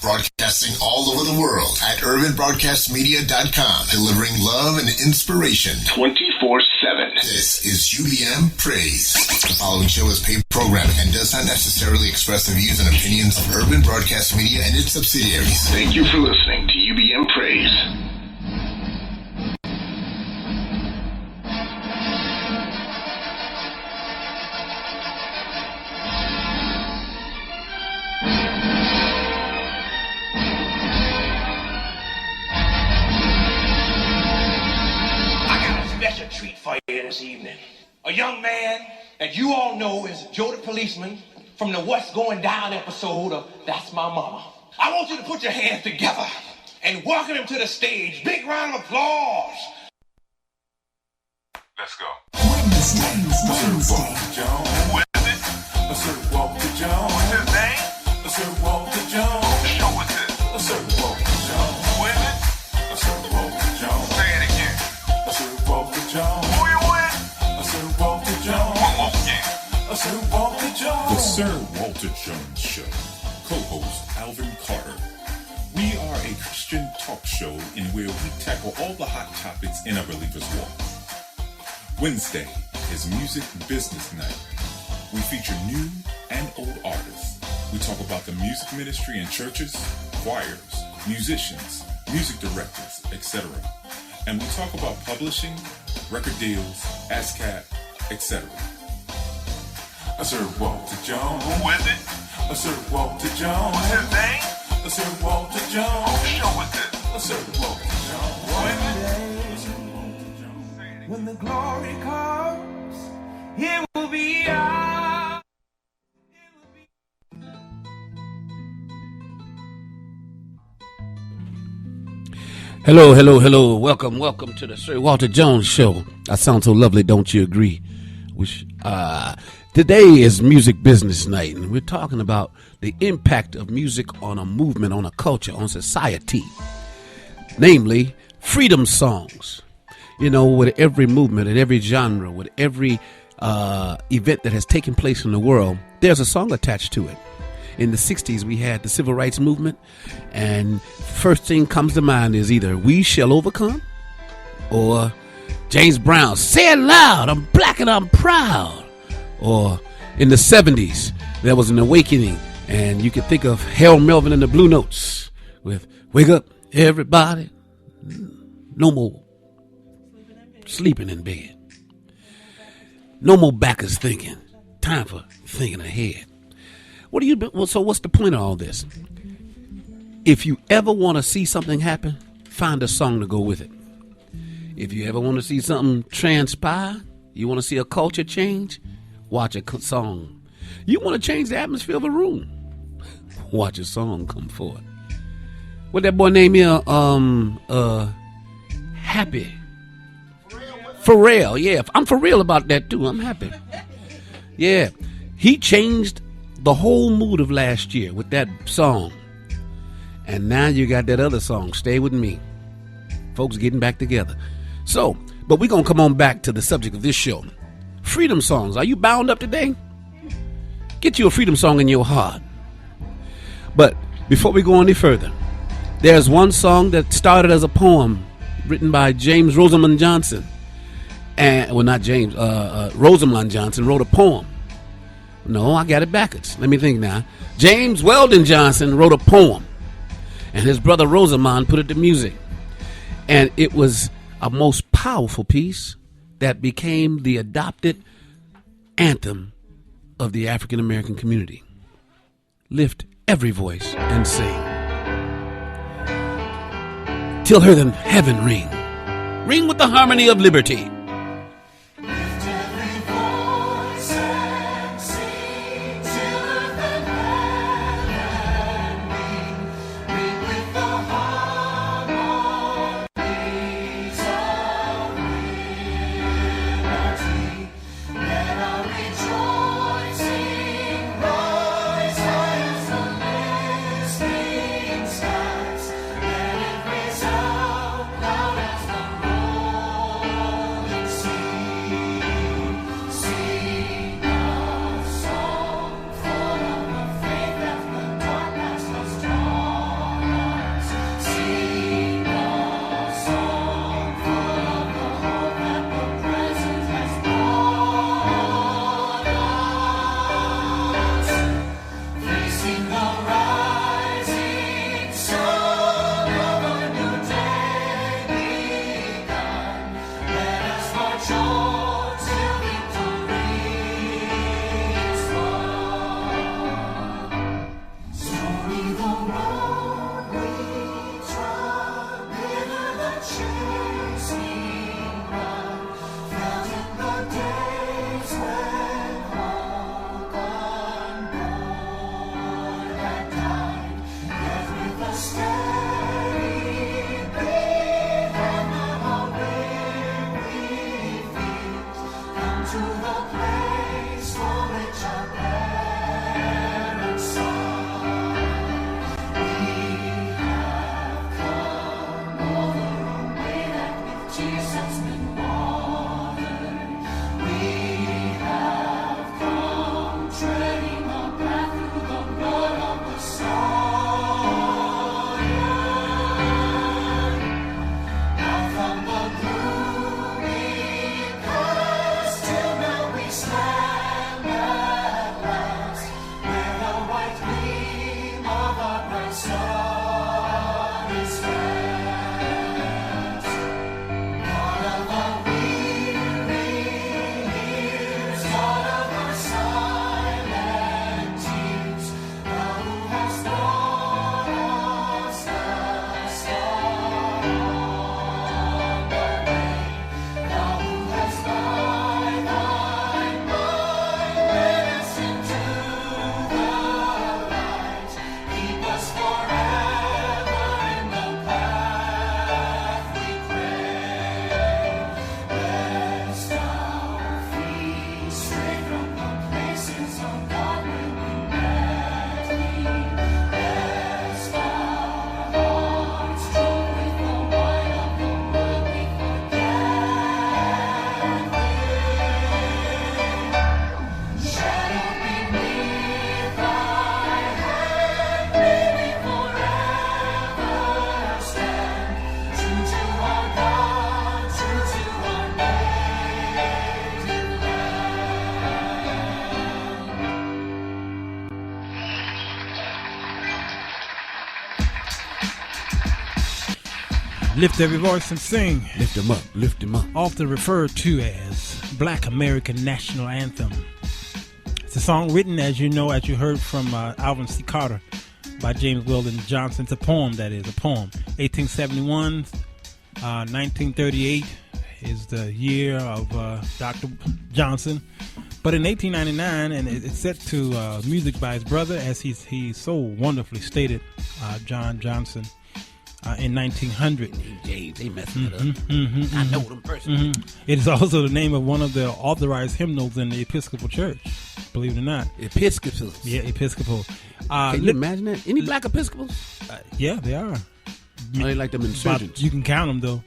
Broadcasting all over the world at urbanbroadcastmedia.com, delivering love and inspiration 24/7. This is UBM Praise. The following show is paid programming and does not necessarily express the views and opinions of Urban Broadcast Media and its subsidiaries. Thank you for listening to UBM Praise. Treat for you this evening. A young man that you all know is Joe the Policeman from the What's Going Down episode of That's My Mama. I want you to put your hands together and welcome him to the stage. Big round of applause. Let's go. Wednesday. Walter Jones. Who is it? Sir Walter Jones. What's his name? Sir Walter Jones. Whose show is this? Sir Walter Jones. Who is it? Sir Walter Jones. Say it again. Sir Walter Jones. Who you with? Sir Walter Jones. One more again. Sir Walter Jones. The Sir Walter Jones Show. Co-host Alvin Carter. We are a Christian talk show in where we tackle all the hot topics in a believer's walk. Wednesday is Music Business Night. We feature new and old artists. We talk about the music ministry in churches, choirs, musicians, music directors, etc. And we talk about publishing, record deals, ASCAP, etc. Sir Walter Jones. Who is it? Sir Walter Jones. What's his name? Sir Walter Jones. Whose show is this? Sir Walter Jones. Who is it? Sir Walter Jones. When the glory comes, it will be ours. Hello. Welcome to the Sir Walter Jones Show. I sound so lovely, don't you agree? Today is Music Business Night, and we're talking about the impact of music on a movement, on a culture, on society. Namely, freedom songs. You know, with every movement, in every genre, with every event that has taken place in the world, there's a song attached to it. In the 60s, we had the civil rights movement, and first thing comes to mind is either We Shall Overcome or James Brown, Say It Loud, I'm Black and I'm Proud. Or in the 70s, there was an awakening, and you could think of Harold Melvin and the Blue Notes with Wake Up, Everybody, no more sleeping in bed. No more backwards thinking. Time for thinking ahead. So what's the point of all this? If you ever want to see something happen, find a song to go with it. If you ever want to see something transpire, you want to see a culture change, watch a song. You want to change the atmosphere of a room, watch a song come forth. What that boy name here? Happy. Pharrell, yeah. I'm for real about that too. I'm happy. Yeah. He changed the whole mood of last year with that song. And now you got that other song, Stay With Me. Folks getting back together. So, but we're going to come on back to the subject of this show. Freedom songs. Are you bound up today? Get you a freedom song in your heart. But before we go any further, there's one song that started as a poem written by James Rosamond Johnson. And, well, not James. Rosamond Johnson wrote a poem. No, I got it backwards. Let me think now. James Weldon Johnson wrote a poem, and his brother Rosamond put it to music. And it was a most powerful piece that became the adopted anthem of the African American community. Lift every voice and sing. Till heaven ring. Ring with the harmony of liberty. Lift every voice and sing. Lift him up, lift him up. Often referred to as Black American National Anthem. It's a song written, as you know, as you heard from Alvin C. Carter by James Weldon Johnson. It's a poem, that is, a poem. 1871, 1938 is the year of Dr. Johnson. But in 1899, and it's set to music by his brother, as he so wonderfully stated, John Johnson. In 1900. They messing it up. I know them personally. It is also the name of one of the authorized hymnals in the Episcopal Church, believe it or not. Episcopal. Yeah, Episcopal. Can you imagine that? Any black Episcopals? Yeah, they are. They like them insurgents. You can count them, though.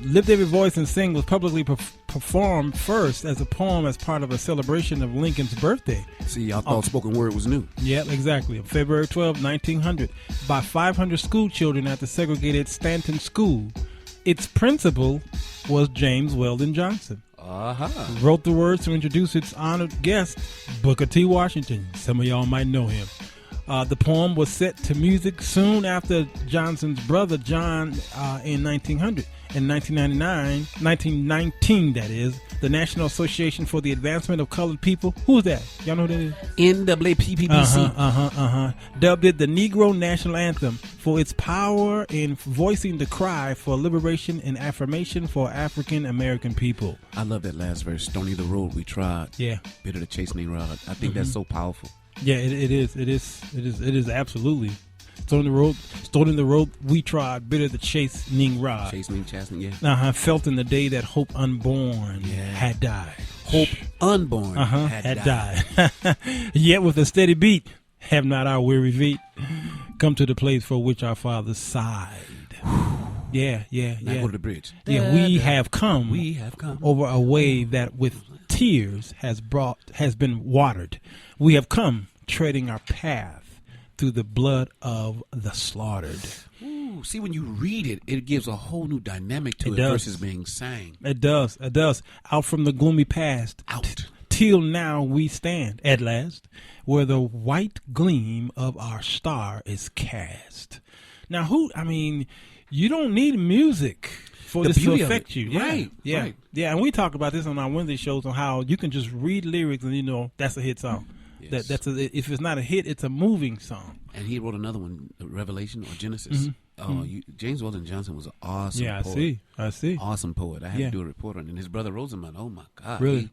Lift Every Voice and Sing was publicly performed first as a poem as part of a celebration of Lincoln's birthday. See, y'all thought spoken word was new. Yeah, exactly. On February 12, 1900, by 500 school children at the segregated Stanton School. Its principal was James Weldon Johnson. Wrote the words to introduce its honored guest, Booker T. Washington. Some of y'all might know him. The poem was set to music soon after Johnson's brother John in 1900. In 1919, that is, the National Association for the Advancement of Colored People. Who's that? Y'all know who that is? NAACP. Dubbed it the Negro National Anthem for its power in voicing the cry for liberation and affirmation for African American people. I love that last verse. Stony the road we trod. Yeah. Bitter the chastening rod. I think that's so powerful. Yeah, it is absolutely. Stony the road we trod, bitter the chastening rod. Chastening, yeah. Felt in the day that hope unborn had died. Hope unborn had died. Yet with a steady beat, have not our weary feet come to the place for which our fathers sighed. Yeah. Now go to the bridge. Yeah, we have come over a way that with tears has been watered. We have come treading our path through the blood of the slaughtered. Ooh, see, when you read it, it gives a whole new dynamic to it versus being sang. It does. Out from the gloomy past, till now we stand, at last, where the white gleam of our star is cast. Now, you don't need music for this to affect you. Right. Yeah, and we talk about this on our Wednesday shows on how you can just read lyrics and that's a hit song. Yes. If it's not a hit, it's a moving song. And he wrote another one, Revelation or Genesis. James Weldon Johnson was an awesome poet. I see. Awesome poet. I had to do a report on it. And his brother Rosamond, oh my God. Really?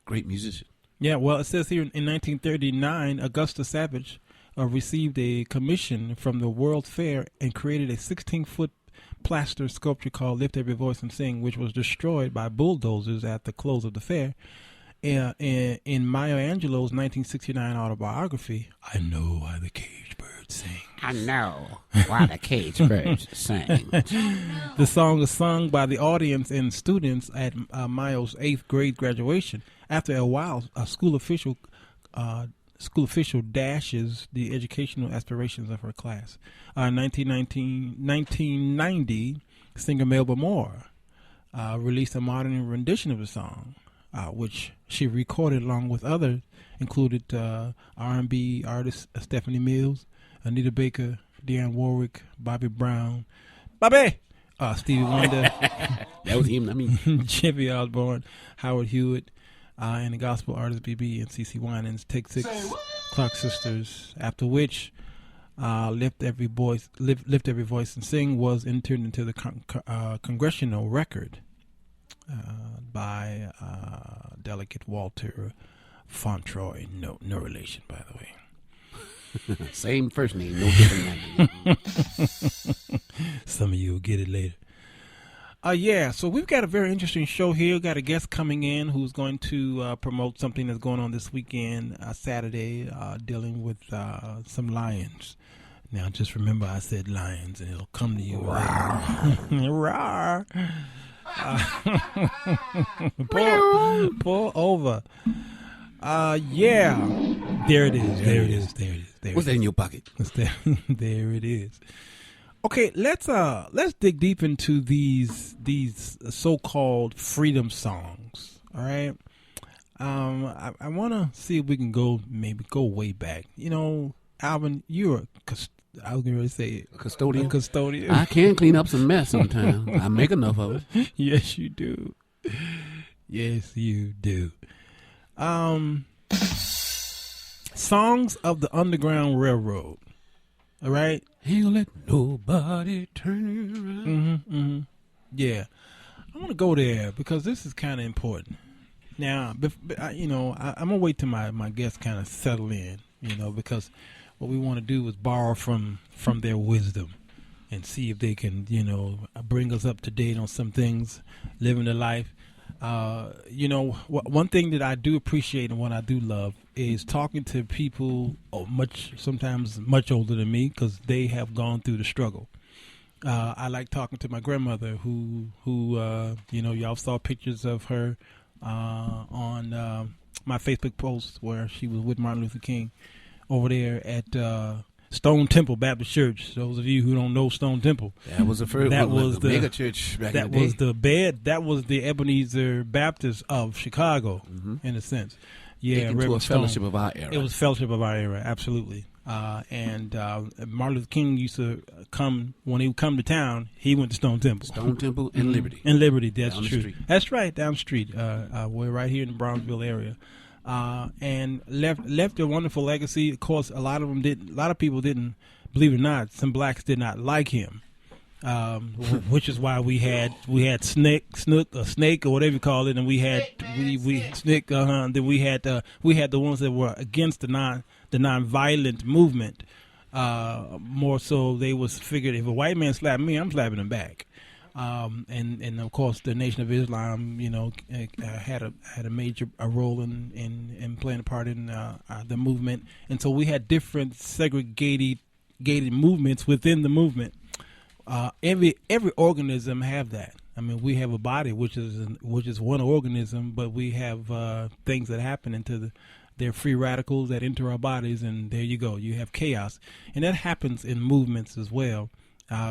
Great musician. Yeah, well, it says here in 1939, Augusta Savage received a commission from the World's Fair and created a 16-foot plaster sculpture called Lift Every Voice and Sing, which was destroyed by bulldozers at the close of the fair. In Maya Angelou's 1969 autobiography, I Know Why the Caged Birds Sing. I know why the caged birds sing. The song was sung by the audience and students at Maya's 8th grade graduation. After a while, a school official dashes the educational aspirations of her class. In 1990, singer Melba Moore released a modern rendition of the song, which she recorded along with others, included R&B artists Stephanie Mills, Anita Baker, Dionne Warwick, Bobby Brown, Stevie Wonder, that was him. I mean, Jeffrey Osborne, Howard Hewitt, and the gospel artists BB and CeCe Winans, Take Six, Clark Sisters. After which, Lift Every Voice and Sing was entered into the congressional record by Delegate Walter Fauntroy. No relation, by the way. same first name, no different name. Some of you will get it later. Yeah, so we've got a very interesting show here. We've got a guest coming in who's going to promote something that's going on this weekend, Saturday, dealing with some lions. Now, just remember I said lions, and it'll come to you. Rawr. Pull over. Yeah. There it is. What's that in your pocket? There it is. Okay, let's dig deep into these so-called freedom songs. All right, I want to see if we can go way back. You know, Alvin, you're I was going to say custodian. I can clean up some mess sometimes. I make enough of it. Yes, you do. Songs of the Underground Railroad. All right. Ain't gonna let nobody turn you around. Yeah. I want to go there because this is kind of important. Now, I'm going to wait till my guests kind of settle in, because what we want to do is borrow from their wisdom and see if they can, bring us up to date on some things, living their life. One thing that I do appreciate and what I do love is talking to people sometimes much older than me because they have gone through the struggle. I like talking to my grandmother who y'all saw pictures of her on my Facebook post where she was with Martin Luther King over there at Stone Temple Baptist Church. Those of you who don't know Stone Temple, that was the first. That was the mega church back in the day. That was the Ebenezer Baptist of Chicago, in a sense. Yeah, into a fellowship of our era. It was fellowship of our era, absolutely. And Martin Luther King used to come when he would come to town. He went to Stone Temple. Stone Temple and Liberty. And Liberty, that's true. That's right, down the street. We're right here in the Brownsville area. And left a wonderful legacy. Of course, a lot of people didn't, believe it or not, some blacks did not like him, which is why we had snake or whatever you call it, and we had Snick. Then we had the ones that were against the non-violent movement. More so, they was figured if a white man slapped me, I'm slapping him back. And of course the Nation of Islam, had a major role in playing a part in the movement, and so we had different segregated movements within the movement. Every organism have that. I mean, we have a body which is one organism, but we have things that happen into they're free radicals that enter our bodies, and there you go. You have chaos, and that happens in movements as well.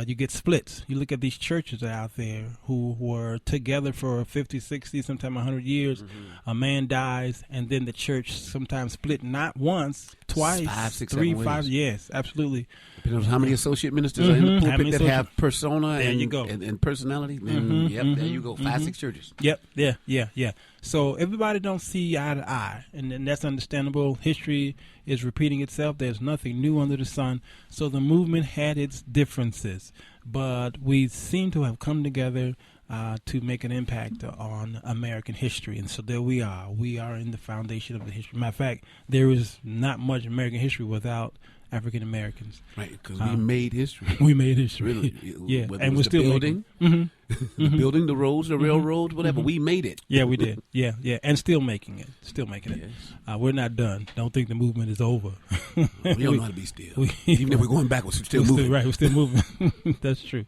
You get splits. You look at these churches out there who were together for 50, 60, sometimes 100 years. A man dies, and then the church sometimes split not once, twice, 5, 6, 3, 7 5. ways. Yes, absolutely. Depending on how many associate ministers are in the pulpit that have persona there and, you go. and personality, then there you go. 5, 6 churches. Yep, yeah. So everybody don't see eye to eye, and that's understandable. History is repeating itself. There's nothing new under the sun. So the movement had its differences, but we seem to have come together to make an impact on American history. And so there we are. We are in the foundation of the history. Matter of fact, there is not much American history without African Americans. Right, because we made history. We made history. Really. Yeah, Whether and it we're was still the building, the building, the roads, the railroads, whatever. We made it. Yeah, we did. Yeah, and still making it. Still making it. Yes. We're not done. Don't think the movement is over. We don't know how to be still. Even if we're going backwards, we're still moving. Right, we're still moving. That's true.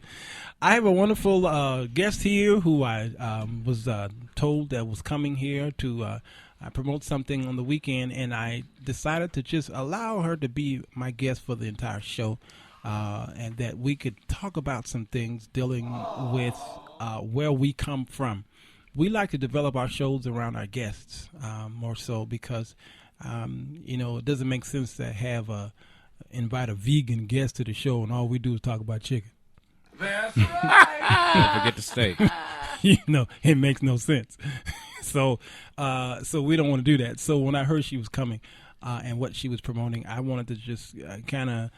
I have a wonderful guest here who I was told that was coming here to promote something on the weekend, and I decided to just allow her to be my guest for the entire show, and that we could talk about some things dealing with where we come from. We like to develop our shows around our guests more so because, it doesn't make sense to have invite a vegan guest to the show and all we do is talk about chicken. That's right. Don't forget the steak. It makes no sense. So we don't want to do that. So when I heard she was coming and what she was promoting, I wanted to just kind of,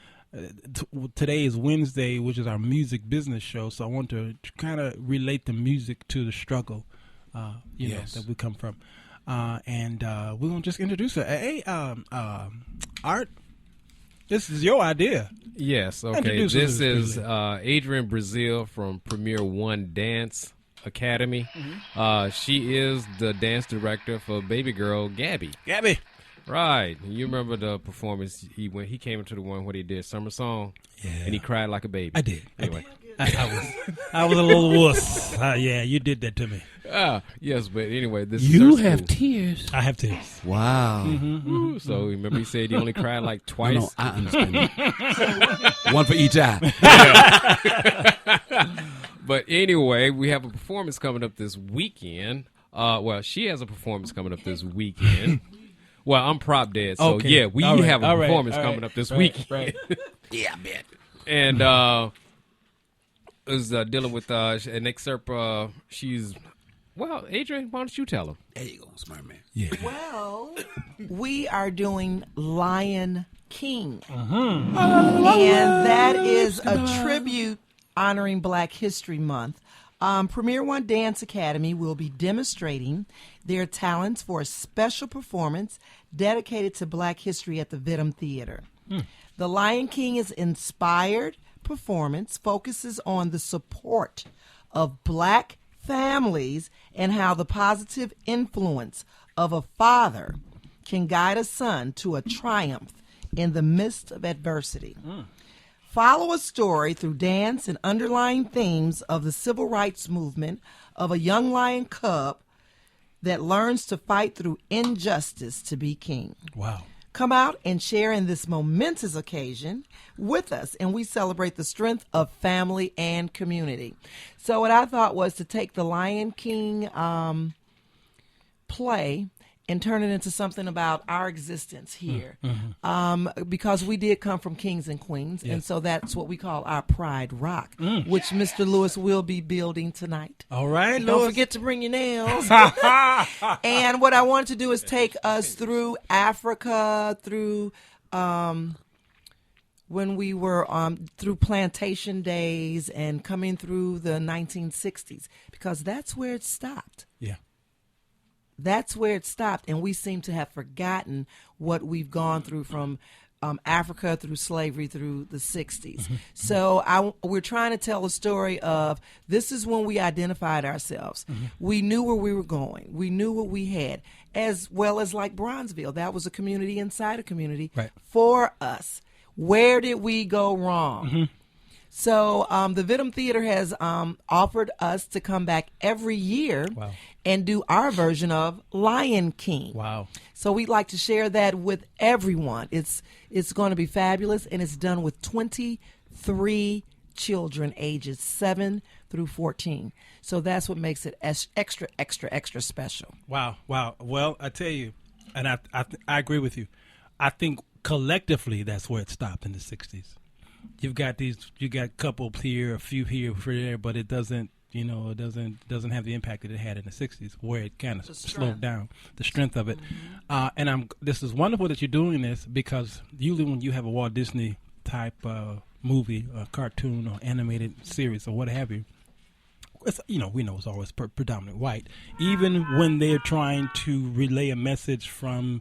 today is Wednesday, which is our music business show. So I want to kind of relate the music to the struggle, that we come from. And we're going to just introduce her. Hey, Art, this is your idea. Yes, okay. This is Adrian Brazil from Premier One Dance Academy. She is the dance director for baby girl Gabby. Right. You remember the performance when he came into the one where he did Summer Song? Yeah. And he cried like a baby. I did. Anyway. I was a little wuss. Yeah, you did that to me. Yes, but anyway, this You is her have school. tears. I have tears. Wow. Ooh, so remember he said he only cried like twice? No, I understand that. One for each eye. But anyway, we have a performance coming up this weekend. She has a performance coming up this weekend. Well, I'm prop dead, so Okay. yeah, we All right. have a All right. performance All right. coming up this Right. weekend. Right. Yeah, I bet. And is dealing with an excerpt. Adrian, why don't you tell him? There you go, smart man. Yeah. Well, we are doing Lion King. Mm-hmm. And that is a tribute honoring Black History Month. Premier One Dance Academy will be demonstrating their talents for a special performance dedicated to Black history at the Vidum Theater. The Lion King is inspired performance, focuses on the support of Black families and how the positive influence of a father can guide a son to a triumph in the midst of adversity. Follow a story through dance and underlying themes of the civil rights movement of a young lion cub that learns to fight through injustice to be king. Wow. Come out and share in this momentous occasion with us, and we celebrate the strength of family and community. So what I thought was to take the Lion King play and turn it into something about our existence here. Because we did come from kings and queens, and so that's what we call our Pride Rock, which Mr. Lewis will be building tonight. All right, Don't Lewis. forget to bring your nails. And what I wanted to do is take us through Africa, through when we were through plantation days and coming through the 1960s, because that's where it stopped. Yeah. That's where it stopped, and we seem to have forgotten what we've gone through from Africa through slavery through the 60s. So we're trying to tell a story of this is when we identified ourselves. We knew where we were going. We knew what we had, as well as like Bronzeville. That was a community inside a community for us. Where did we go wrong? So the Vidum Theater has offered us to come back every year and do our version of Lion King. Wow. So we'd like to share that with everyone. It's going to be fabulous, and it's done with 23 children ages 7 through 14. So that's what makes it extra, extra, extra special. Wow. Well, I tell you, and I agree with you. I think collectively that's where it stopped in the 60s. You got couple here, a few here, there, but it doesn't, doesn't have the impact that it had in the 60s, where it kind of slowed down the strength of it. And this is wonderful that you're doing this, because usually when you have a Walt Disney type movie, a cartoon or animated series or what have you, it's, we know it's always predominant white. Even when they're trying to relay a message from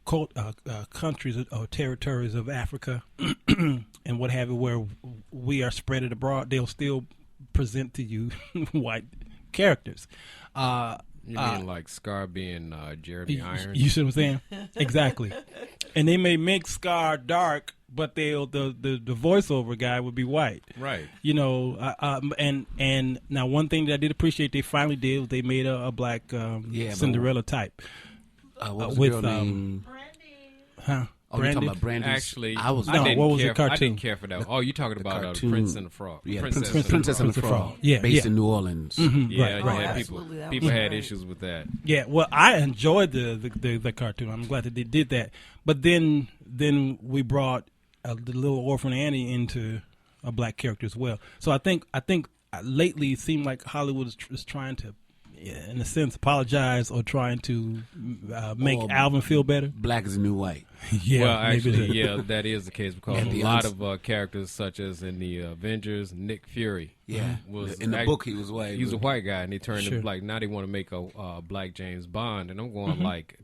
countries or territories of Africa and what have you, where we are spread it abroad, they'll still present to you white characters. You mean like Scar being Jeremy Irons? You see what I'm saying? Exactly. And they may make Scar dark, but the voiceover guy would be white. Right. You know, and now one thing that I did appreciate they finally did was they made a black Cinderella type. What was with the girl name? Huh? Oh, you're talking about Brandy? Actually, what was the cartoon? I didn't care for that. Oh, you're talking about Prince and the Frog. Yeah, Princess and the Frog. Yeah, based in New Orleans. Mm-hmm. Yeah, right. People had issues with that. Yeah, well, I enjoyed the cartoon. I'm glad that they did that. But then we brought the little orphan Annie into a black character as well. So I think lately it seemed like Hollywood is trying to, in a sense, apologize or trying to make Alvin feel better. Black is the new white. Yeah, well, actually, that is the case because And a lot of characters, such as in the Avengers, Nick Fury. Yeah, was in the book he was white. He was a white guy, and he turned to black. Now they want to make a black James Bond, and I'm going like,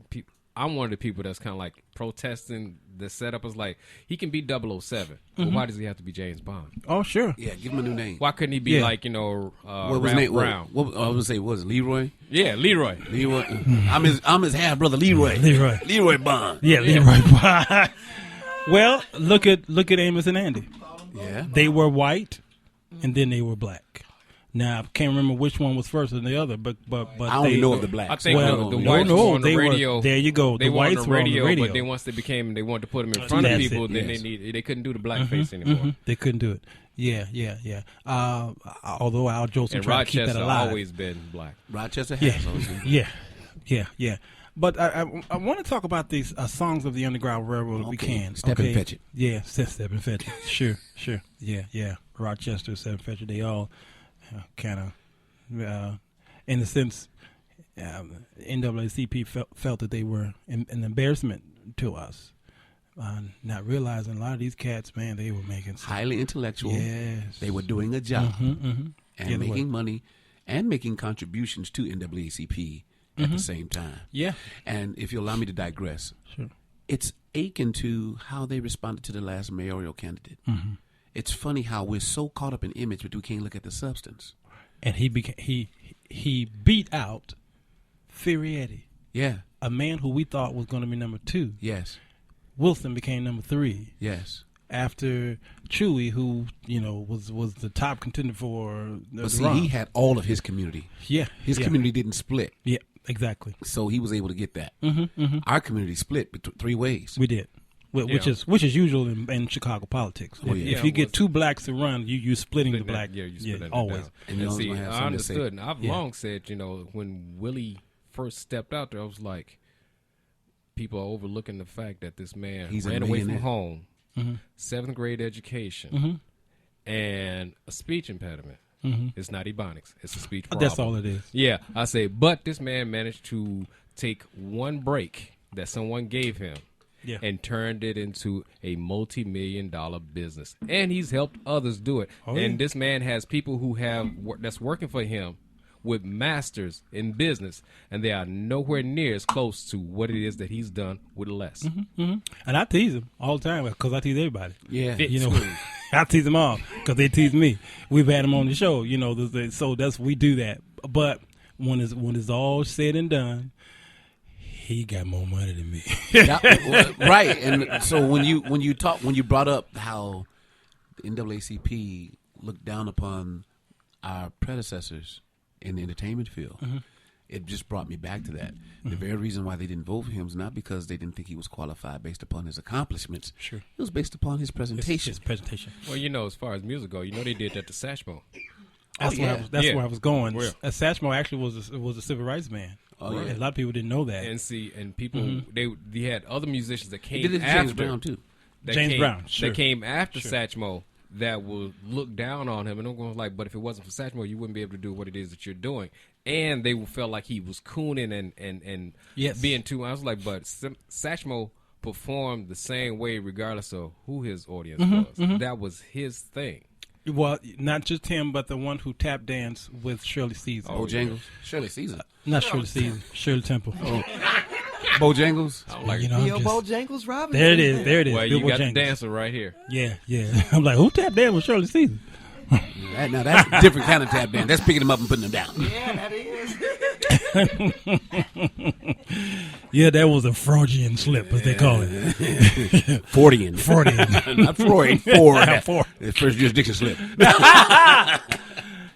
I'm one of the people that's kind of like protesting the setup. Is like he can be 007, but why does he have to be James Bond? Oh, sure. Yeah, give him a new name. Why couldn't he be like what was Ralph name? Brown? What I was gonna say was it Leroy? Yeah, Leroy. Leroy. I'm his half brother Leroy. Leroy Bond. Yeah, Leroy Bond. Well, look at Amos and Andy. Yeah, they were white, and then they were black. Now I can't remember which one was first and the other, but I only know of the blacks. I think the whites were on the radio. There you go. They the whites were on the radio, but they once they wanted to put them in front of people, then they couldn't do the blackface anymore. They couldn't do it. Yeah. Although Al Jolson tried to keep that alive. Rochester always been black. Rochester has always been. Yeah. But I want to talk about these songs of the Underground Railroad if we can. Step and Fetch It. Yeah, Step and Fetch It. Sure. Yeah. Rochester, Step and Fetch It. They all kind of, in a sense, NAACP felt that they were an embarrassment to us. Not realizing a lot of these cats, man, they were making highly intellectual. Yes. They were doing a job and making money and making contributions to NAACP at the same time. Yeah. And if you allow me to digress, sure. It's akin to how they responded to the last mayoral candidate. Mm-hmm. It's funny how we're so caught up in image, but we can't look at the substance. And he beat out Furietti. Yeah. A man who we thought was going to be number 2. Yes. Wilson became number 3. Yes. After Chewy, who was the top contender for the see, Ron. he had all of his community. Yeah. His community didn't split. Yeah, exactly. So he was able to get that. Our community split 3 ways. We did. Which is usual in Chicago politics. Oh, yeah. If you get 2 blacks to run, you splitting the black. Yeah, you splitting it always. Down. And see, I understood. And I've long said, when Willie first stepped out there, I was like, people are overlooking the fact that this man ran away from home, 7th grade education, and a speech impediment. It's not ebonics. It's a speech problem. That's all it is. Yeah, I say, but this man managed to take one break that someone gave him and turned it into a multi-million-dollar business. And he's helped others do it. And this man has people who that's working for him with masters in business, and they are nowhere near as close to what it is that he's done with less. And I tease him all the time because I tease everybody. Yeah. I tease them all because they tease me. We've had them on the show, so we do that. But when it's all said and done, he got more money than me. Right. And so when you brought up how the NAACP looked down upon our predecessors in the entertainment field, it just brought me back to that. The very reason why they didn't vote for him is not because they didn't think he was qualified based upon his accomplishments. Sure. It was based upon his presentation. His presentation. Well, as far as music goes, they did that to Satchmo. That's where I was going. Satchmo actually was a civil rights man. Oh, yeah. A lot of people didn't know that. And people, they had other musicians that came did it to after. James Brown, too. James Brown, sure. That came after Satchmo that will look down on him. And I'm going like, but if it wasn't for Satchmo, you wouldn't be able to do what it is that you're doing. And they felt like he was cooning and being too. I was like, but Satchmo performed the same way regardless of who his audience was. That was his thing. Well, not just him, but the one who tap danced with Shirley Caesar. Jangles? Shirley Caesar. Not Shirley Caesar. Shirley Temple. Bojangles. Bill Bojangles Robinson. There it is. There it is. Well, Bill you got the Bojangles. dancer right here. Yeah, yeah. I'm like, who tapped dance with Shirley Caesar? Now that's a different kind of tap dance. That's picking them up and putting them down. Yeah, that is. Yeah, that was a Freudian slip, as they call it. Fordian. Not Freud. Ford. Ford. First jurisdiction slip.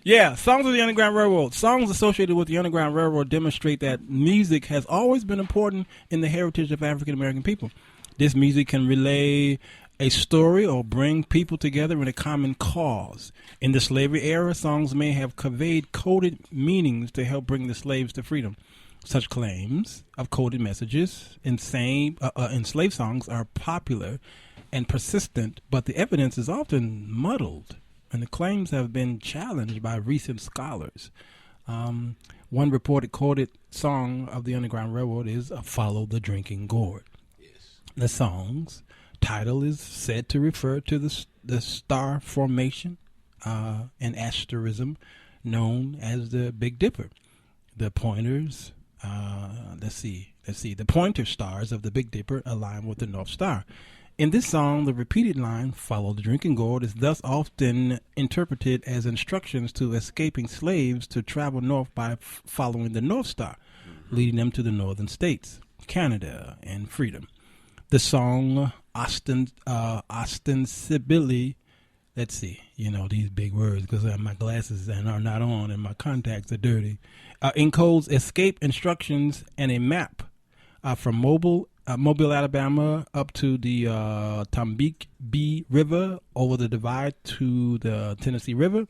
Yeah, songs of the Underground Railroad. Songs associated with the Underground Railroad demonstrate that music has always been important in the heritage of African American people. This music can relay a story or bring people together in a common cause. In the slavery era, songs may have conveyed coded meanings to help bring the slaves to freedom. Such claims of coded messages in slave songs are popular and persistent, but the evidence is often muddled, and the claims have been challenged by recent scholars. One reported coded song of the Underground Railroad is Follow the Drinking Gourd. Yes. The song's title is said to refer to the star formation and asterism known as the Big Dipper. The pointers, the pointer stars of the Big Dipper align with the North Star. In this song, the repeated line, follow the drinking gourd, is thus often interpreted as instructions to escaping slaves to travel north by following the North Star, leading them to the northern states, Canada, and freedom. The song ostensibly, these big words because my glasses are not on and my contacts are dirty, encodes escape instructions and a map from Mobile, Alabama, up to the Tombigbee River, over the divide to the Tennessee River,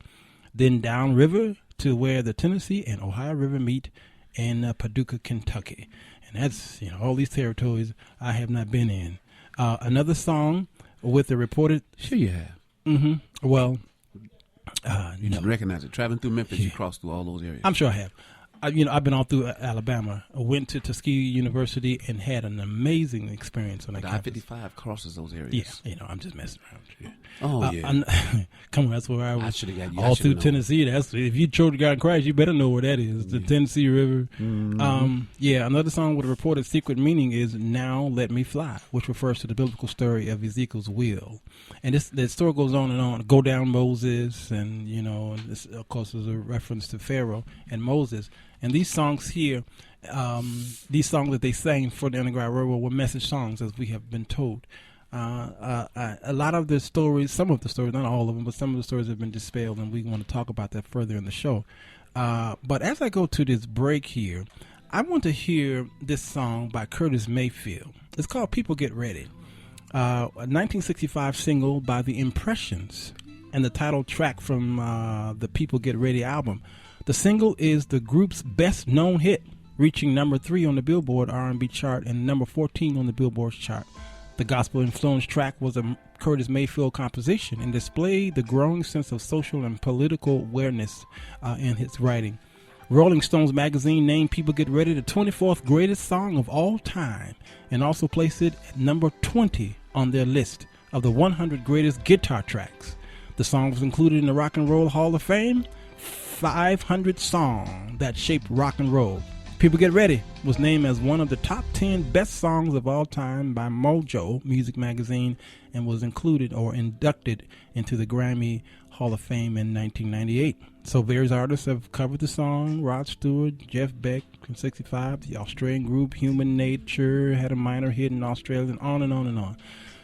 then down river to where the Tennessee and Ohio River meet in Paducah, Kentucky. And that's, all these territories I have not been in. Another song with the reported... Sure you have. Mm-hmm. Well... you didn't recognize it. Traveling through Memphis, you crossed through all those areas. I'm sure I have. I've been all through Alabama. I went to Tuskegee University and had an amazing experience on that campus. I-55 crosses those areas. Yeah, I'm just messing around with you. Oh, yeah. Come on, that's where I was. I should have got you. All through Tennessee. That's if you children got in Christ, you better know where that is. The Tennessee River. Mm-hmm. Another song with a reported secret meaning is "Now Let Me Fly," which refers to the biblical story of Ezekiel's will. And the story goes on and on. Go down Moses, and this, of course, is a reference to Pharaoh and Moses. And these songs here, these songs that they sang for the Underground Railroad were message songs, as we have been told. A lot of the stories, some of the stories, not all of them, but some of the stories have been dispelled, and we want to talk about that further in the show. But as I go to this break here, I want to hear this song by Curtis Mayfield. It's called People Get Ready, a 1965 single by The Impressions, and the title track from the People Get Ready album. The single is the group's best-known hit, reaching number 3 on the Billboard R&B chart and number 14 on the Billboard chart. The gospel-influenced track was a Curtis Mayfield composition and displayed the growing sense of social and political awareness in his writing. Rolling Stones magazine named People Get Ready the 24th greatest song of all time and also placed it at number 20 on their list of the 100 greatest guitar tracks. The song was included in the Rock and Roll Hall of Fame 500 song that shaped rock and roll. People Get Ready was named as one of the top 10 best songs of all time by Mojo Music Magazine and was included or inducted into the Grammy Hall of Fame in 1998. So various artists have covered the song. Rod Stewart, Jeff Beck from 65, the Australian group Human Nature had a minor hit in Australia, and on and on and on.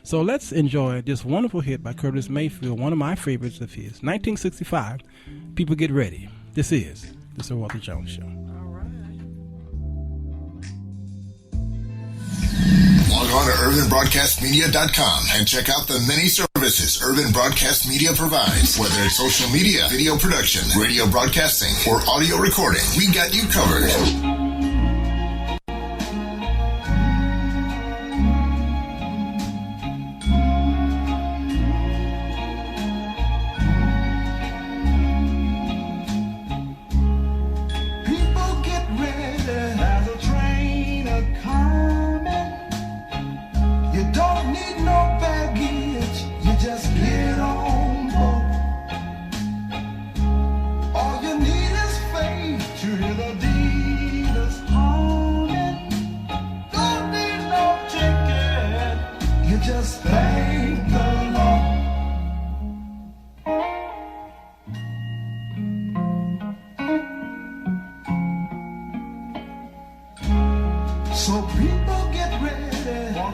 So let's enjoy this wonderful hit by Curtis Mayfield, one of my favorites of his. 1965, People Get Ready. This is the Sir Walter Jones Show. All right. Log on to urbanbroadcastmedia.com and check out the many services Urban Broadcast Media provides. Whether it's social media, video production, radio broadcasting, or audio recording, we got you covered. All you need is faith to hear the deed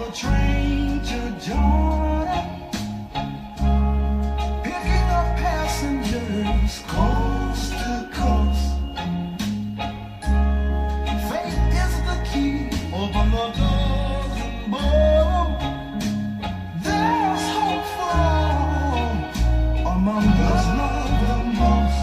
a train to Georgia, picking up passengers coast to coast. Faith is the key, open the doors and boom. There's hope for all among those loved the most.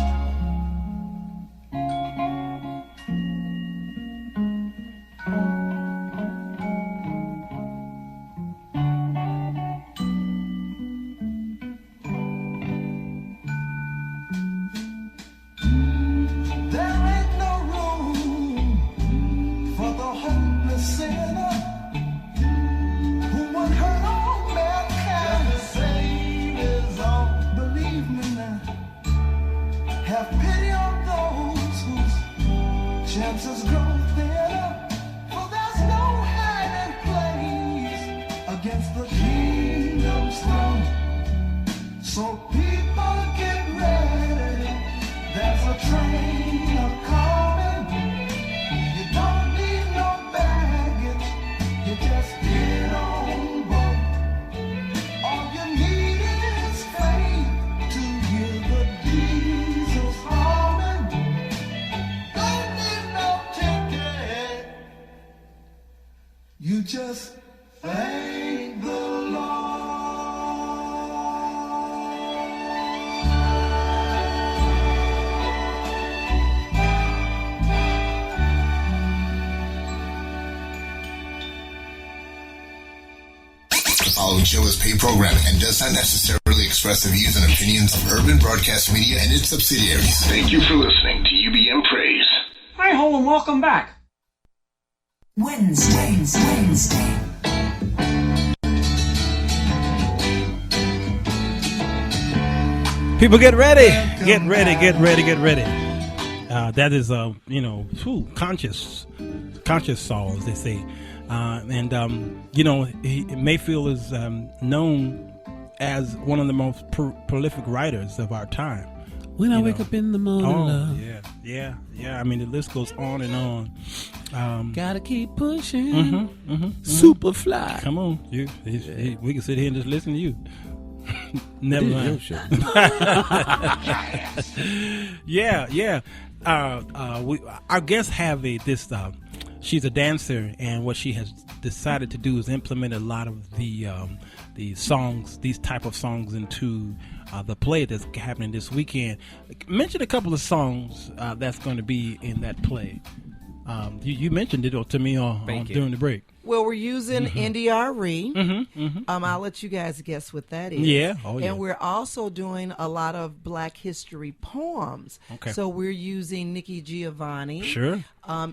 Chances grow thinner, for there's no hiding place against the kingdom's throne. So people get ready, there's a train a-coming. You don't need no baggage, you just get on board. All you need is faith to hear the diesels humming. You just thank the Lord. The following show is paid programming and does not necessarily express the views and opinions of Urban Broadcast Media and its subsidiaries. Thank you for listening to UBM Praise. Hi, ho, and welcome back. Wednesday. People, get ready. Get ready. That is, conscious songs, they say. Mayfield is known as one of the most prolific writers of our time. When I wake up in the morning, love. Yeah. I mean, the list goes on and on. Gotta keep pushing. Superfly. Come on, we can sit here and just listen to you. Never mind. Yeah. Our guests have this. She's a dancer, and what she has decided to do is implement a lot of the songs, these type of songs, into the play that's happening this weekend. Mention a couple of songs that's going to be in that play. You mentioned it to me during the break. Well, we're using NDRE. I'll let you guys guess what that is. Yeah. And we're also doing a lot of Black history poems. Okay. So we're using Nikki Giovanni. Sure.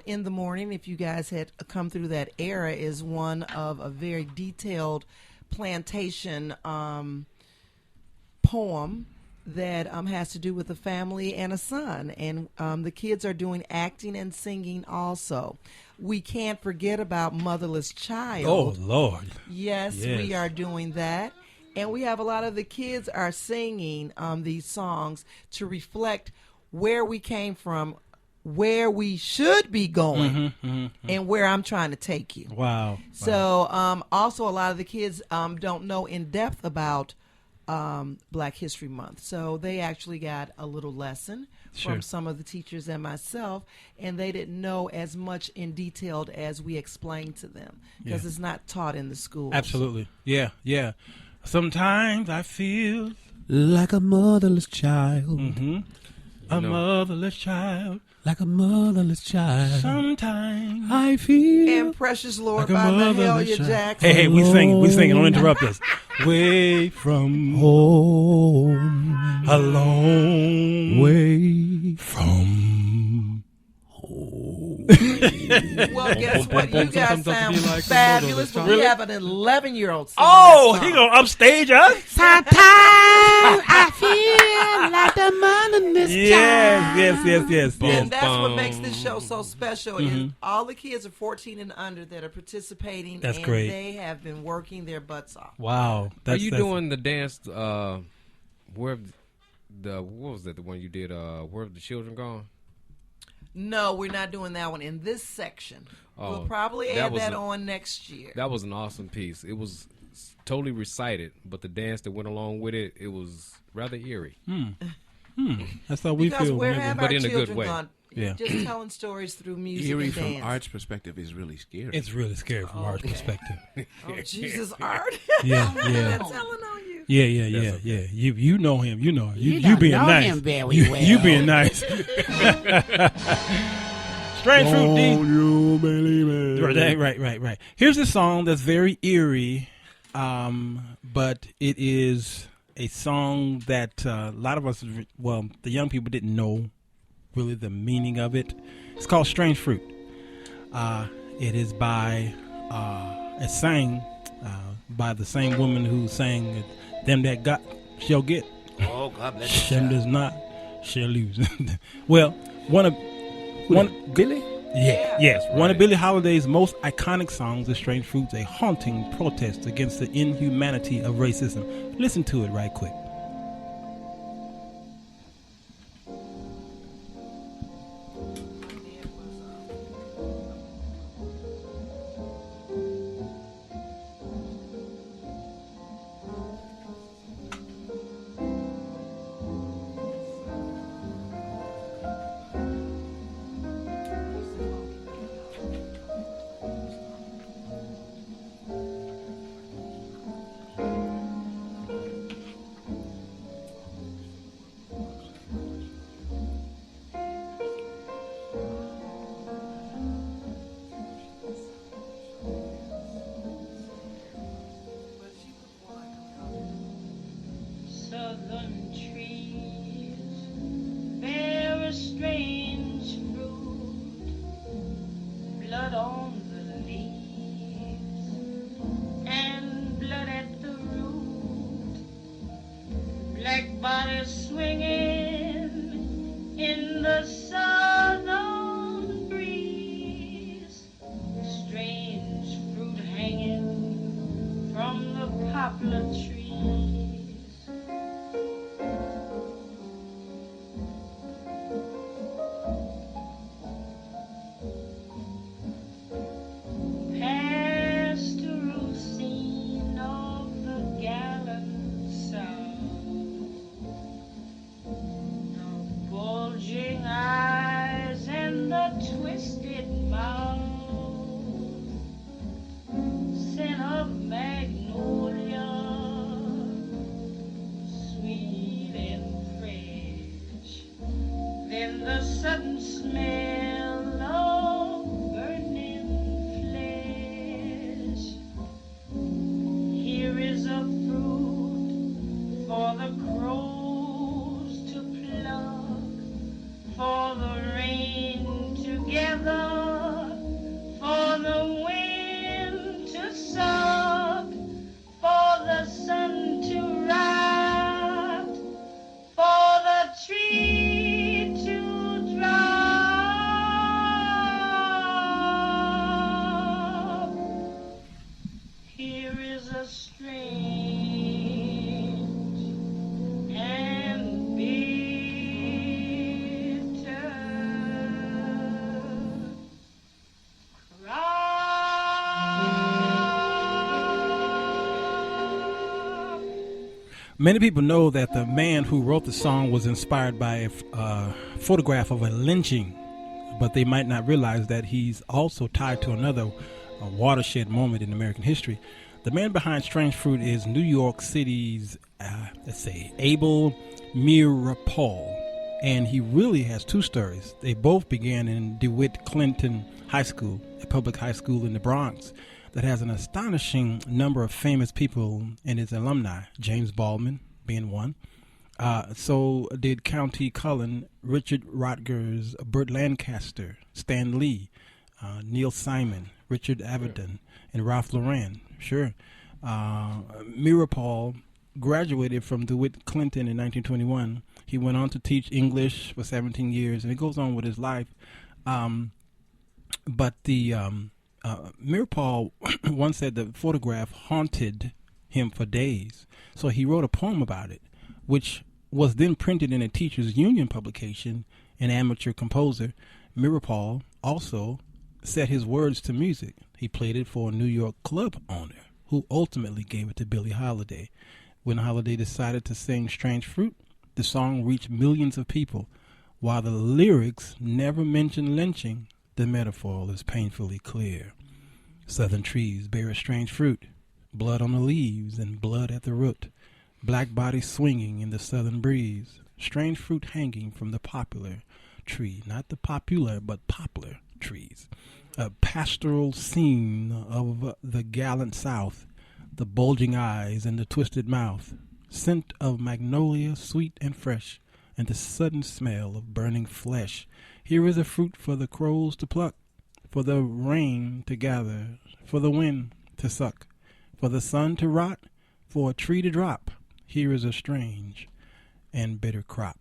In the Morning, if you guys had come through that era, is one of a very detailed plantation poem that has to do with a family and a son. And the kids are doing acting and singing also. We can't forget about Motherless Child. Oh, Lord. Yes, we are doing that. And we have a lot of the kids are singing these songs to reflect where we came from, where we should be going, and where I'm trying to take you. Wow. So also a lot of the kids don't know in depth about Black History Month. So they actually got a little lesson from some of the teachers and myself, and they didn't know as much in detail as we explained to them because it's not taught in the schools. Absolutely. Yeah. Sometimes I feel like a motherless child. A motherless child. Like a motherless child. Sometimes I feel. And Precious Lord like by Mahalia Jackson. Hey, we singing. Don't interrupt us. Way from home. A long way from home. Well, guess what? You guys sound fabulous, but we have an 11-year-old singing Oh, he gonna upstage us? Sometimes I feel like the motherless child. Yes. And that's what makes this show so special is all the kids are 14 and under that are participating. That's and great. They have been working their butts off. Wow. Are you doing the dance, what was that, the one you did, Where Have the Children Gone? No, we're not doing that one in this section. We'll probably add that on next year. That was an awesome piece. It was totally recited, but the dance that went along with it, it was rather eerie. That's how we because feel. Where have but our in a good children way. gone? Yeah. Just telling stories through music Eerie and from dance. art's perspective is really scary. It's really scary from our perspective. Oh, Jesus, Art. Yeah, yeah. I'm telling on you. Yeah. You know him. You know him. You don't being know nice. him very well. You being nice. Strange Fruit D. You believe it. Right. Here's a song that's very eerie, but it is a song that a lot of us, the young people didn't know really the meaning of it. It's called Strange Fruit. It is by, it's sang by the same woman who sang Them That Got Shall Get. Oh, God bless you. Them Does Not Shall Lose. Well, Billy? Yeah, yes. One of Billie Holiday's most iconic songs is Strange Fruit's a haunting protest against the inhumanity of racism. Listen to it right quick. Southern trees bear a strange fruit, blood on the leaves and blood at the root, black bodies swinging in the southern breeze, strange fruit hanging from the poplar tree. Pastoral scene of the gallant South, the bulging eyes and the twisted mouth, scent of magnolia, sweet and fresh, then the sudden smell of burning flesh. Here is a fruit for the crows to pluck, for the rain to gather, for the wind to suck, for the sun to rise, for the tree to drop. Here is a strange and bitter crop. Many people know that the man who wrote the song was inspired by a photograph of a lynching, but they might not realize that he's also tied to another watershed moment in American history. The man behind Strange Fruit is New York City's, Abel Meeropol, and he really has two stories. They both began in DeWitt Clinton High School, a public high school in the Bronx that has an astonishing number of famous people in its alumni, James Baldwin being one. So did County Cullen, Richard Rodgers, Burt Lancaster, Stan Lee, Neil Simon, Richard Avedon, and Ralph Lauren. Sure. Meeropol graduated from DeWitt Clinton in 1921. He went on to teach English for 17 years, and it goes on with his life. But the Meeropol once said the photograph haunted him for days. So he wrote a poem about it, which was then printed in a teachers union publication, An Amateur Composer. Mirapol also set his words to music. He played it for a New York club owner who ultimately gave it to Billie Holiday. When Holiday decided to sing Strange Fruit, the song reached millions of people. While the lyrics never mention lynching, the metaphor is painfully clear. Southern trees bear a strange fruit, blood on the leaves and blood at the root, black bodies swinging in the southern breeze, strange fruit hanging from the poplar tree, not the popular, but poplar trees. A pastoral scene of the gallant South, the bulging eyes and the twisted mouth, scent of magnolia sweet and fresh, and the sudden smell of burning flesh. Here is a fruit for the crows to pluck, for the rain to gather, for the wind to suck, for the sun to rot, for a tree to drop. Here is a strange and bitter crop.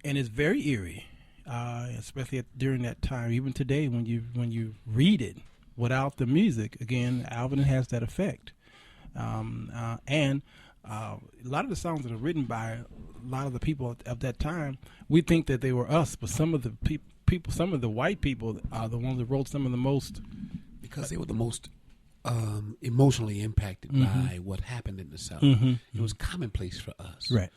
And it's very eerie, especially during that time. Even today, when you read it without the music, again, Alvin has that effect. And a lot of the songs that are written by a lot of the people of that time, we think that they were us, but some of the people, some of the white people are the ones that wrote some of the most, because they were the most emotionally impacted by what happened in the South. It was commonplace for us. Right.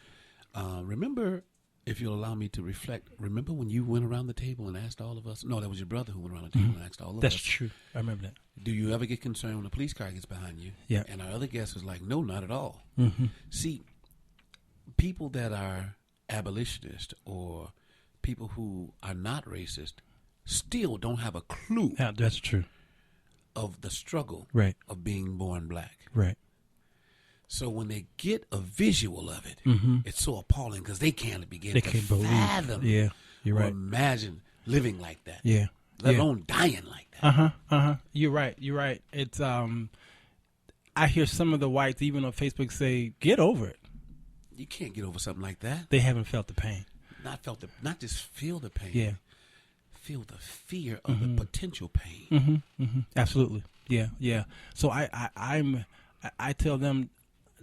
Remember, if you'll allow me to reflect, remember when you went around the table and asked all of us? No, that was your brother who went around the table and asked all of us. That's true. I remember that. Do you ever get concerned when a police car gets behind you? Yeah. And our other guest was like, no, not at all. See, people that are abolitionists or people who are not racist still don't have a clue. Yeah, that's true. Of the struggle right. of being born black. Right. So when they get a visual of it, it's so appalling because they can't begin to fathom. Yeah, you're right. Or imagine living like that. Yeah. Let alone dying like that. You're right. You're right. It's I hear some of the whites even on Facebook say, "Get over it." You can't get over something like that. They haven't felt the pain. Not just feel the pain. Yeah. Feel the fear of the potential pain. Absolutely. Yeah. Yeah. So I tell them,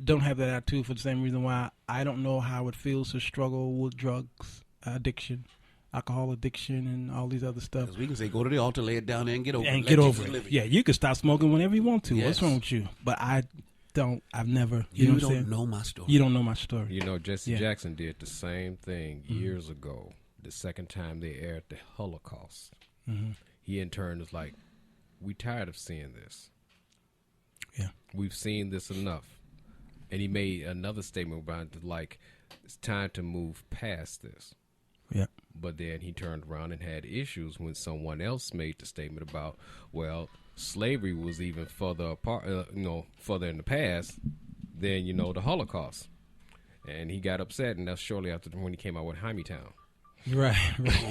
don't have that attitude for the same reason why I don't know how it feels to struggle with drugs addiction, alcohol addiction, and all these other stuff. Because we can say, go to the altar, lay it down there, and get over it. And get over it. Yeah, you can stop smoking whenever you want to. Yes. What's wrong with you? But I've never. You don't know my story. You don't know my story. You know, Jesse Jackson did the same thing years ago. The second time they aired the Holocaust, he in turn was like, "We tired of seeing this. Yeah, we've seen this enough." And he made another statement about it, like, it's time to move past this. Yeah. But then he turned around and had issues when someone else made the statement about, well, slavery was even further apart, further in the past than, the Holocaust. And he got upset, and that's shortly after when he came out with Hymietown. Right.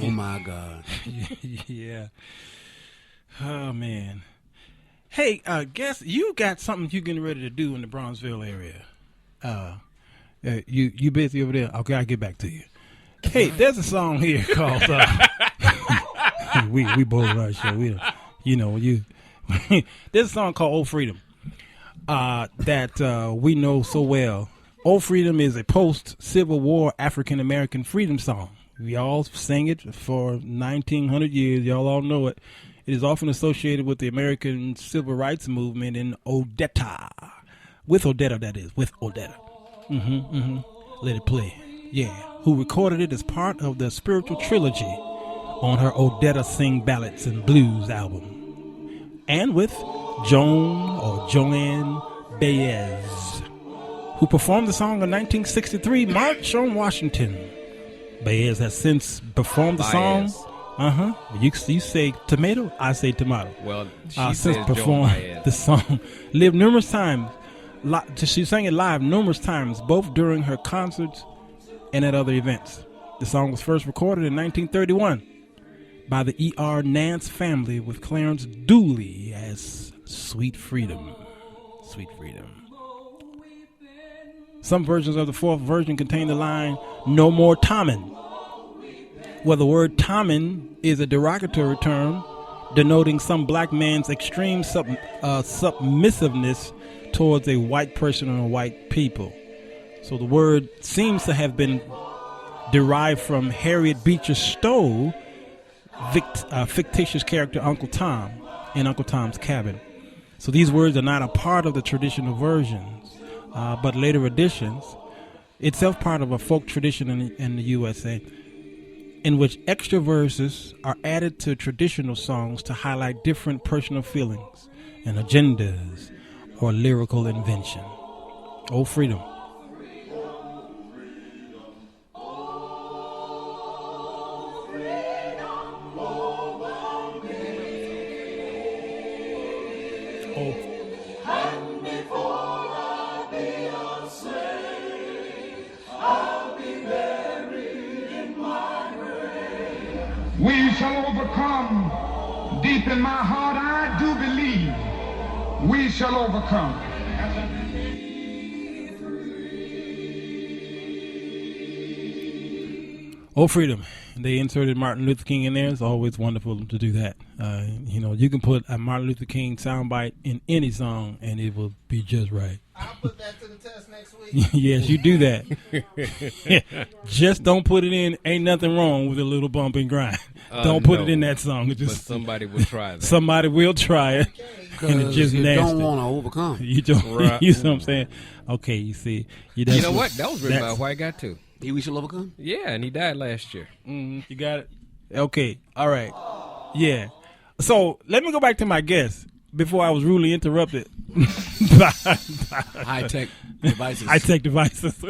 Oh, my God. Yeah. Oh, man. Hey, guess you got something you getting ready to do in the Bronzeville area. You busy over there? Okay, I'll get back to you. Hey, there's a song here called we both on our show. There's a song called Old Freedom that we know so well. Old Freedom is a post-Civil War African American freedom song. We all sang it for 1900 years. Y'all all know it. It is often associated with the American Civil Rights Movement in Odetta. With Odetta, that is. With Odetta. Let it play. Yeah. Who recorded it as part of the Spiritual Trilogy on her Odetta Sing Ballads and Blues album. And with Joanne Baez, who performed the song in 1963 March on Washington. Baez has since performed the song. You say tomato, I say tomato. Well, she since performed the song, lived numerous times. She sang it live numerous times, both during her concerts and at other events. The song was first recorded in 1931 by the E.R. Nance family with Clarence Dooley as Sweet Freedom. Sweet Freedom. Some versions of the fourth version contain the line, "No more Tommen," where the word Tommen is a derogatory term denoting some black man's extreme submissiveness towards a white person or white people. So the word seems to have been derived from Harriet Beecher Stowe, fictitious character Uncle Tom in Uncle Tom's Cabin. So these words are not a part of the traditional versions, but later additions, itself part of a folk tradition in the USA, in which extra verses are added to traditional songs to highlight different personal feelings and agendas or lyrical invention. Oh, freedom. We shall overcome. Deep in my heart, I do believe we shall overcome. Oh, freedom. They inserted Martin Luther King in there. It's always wonderful to do that. You can put a Martin Luther King soundbite in any song, and it will be just right. I'll put that to the test next week. Yes, you do that. Just don't put it in. Ain't nothing wrong with a little bump and grind. Don't put it in that song. Just, but somebody will try that. Somebody will try it. And it's just you nasty. Don't want to overcome. You don't. Right. You know what I'm saying? Okay, you see. You know what? That was written by a white guy, too. We shall overcome? Yeah, and he died last year. You got it? Okay. All right. Yeah. So let me go back to my guest before I was rudely interrupted by high-tech devices. High-tech devices.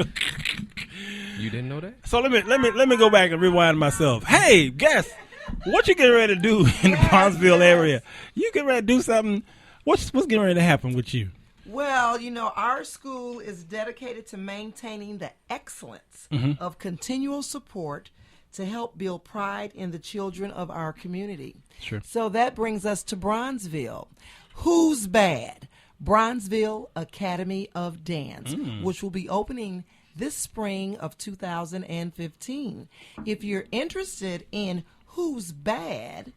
You didn't know that? So let me go back and rewind myself. Hey, guest, what you getting ready to do in the Bronzeville area? You getting ready to do something? What's getting ready to happen with you? Well, our school is dedicated to maintaining the excellence of continual support to help build pride in the children of our community. Sure. So that brings us to Bronzeville. Who's Bad? Bronzeville Academy of Dance, which will be opening this spring of 2015. If you're interested in Who's Bad,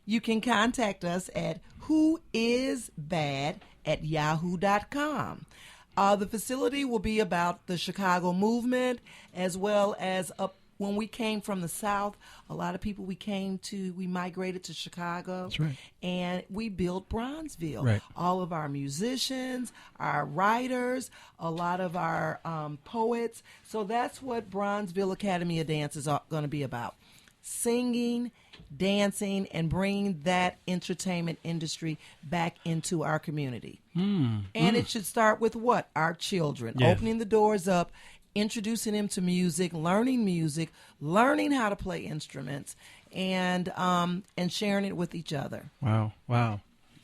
you can contact us at whoisbad@yahoo.com. The facility will be about the Chicago movement, as well as when we came from the South, a lot of people we migrated to Chicago. That's right. And we built Bronzeville. Right. All of our musicians, our writers, a lot of our poets. So that's what Bronzeville Academy of Dance is going to be about. Singing, dancing, and bringing that entertainment industry back into our community. And it should start with what? Our children. Yeah. Opening the doors up, introducing them to music, learning how to play instruments, and sharing it with each other. Wow.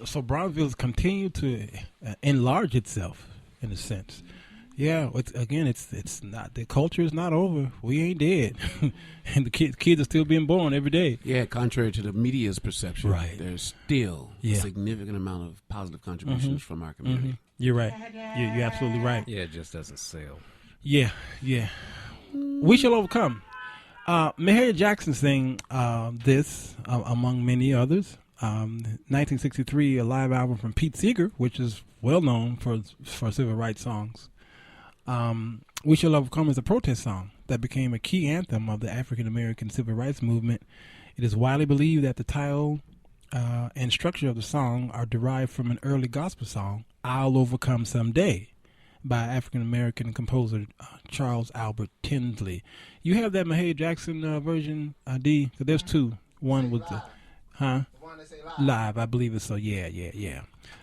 So Bronzeville's continued to enlarge itself in a sense. Yeah, it's not, the culture is not over. We ain't dead. And the kids are still being born every day. Yeah, contrary to the media's perception, right. There's still a significant amount of positive contributions from our community. You're right. You're absolutely right. Yeah, it just doesn't sell. Yeah. We shall overcome. Mahalia Jackson sang this, among many others. 1963, a live album from Pete Seeger, which is well known for civil rights songs. We Shall Overcome is a protest song that became a key anthem of the African American civil rights movement. It is widely believed that the title and structure of the song are derived from an early gospel song, I'll Overcome Someday, by African American composer Charles Albert Tindley. You have that Mahalia Jackson version, D? So there's two. One was the one they say live, I believe it's so. Yeah.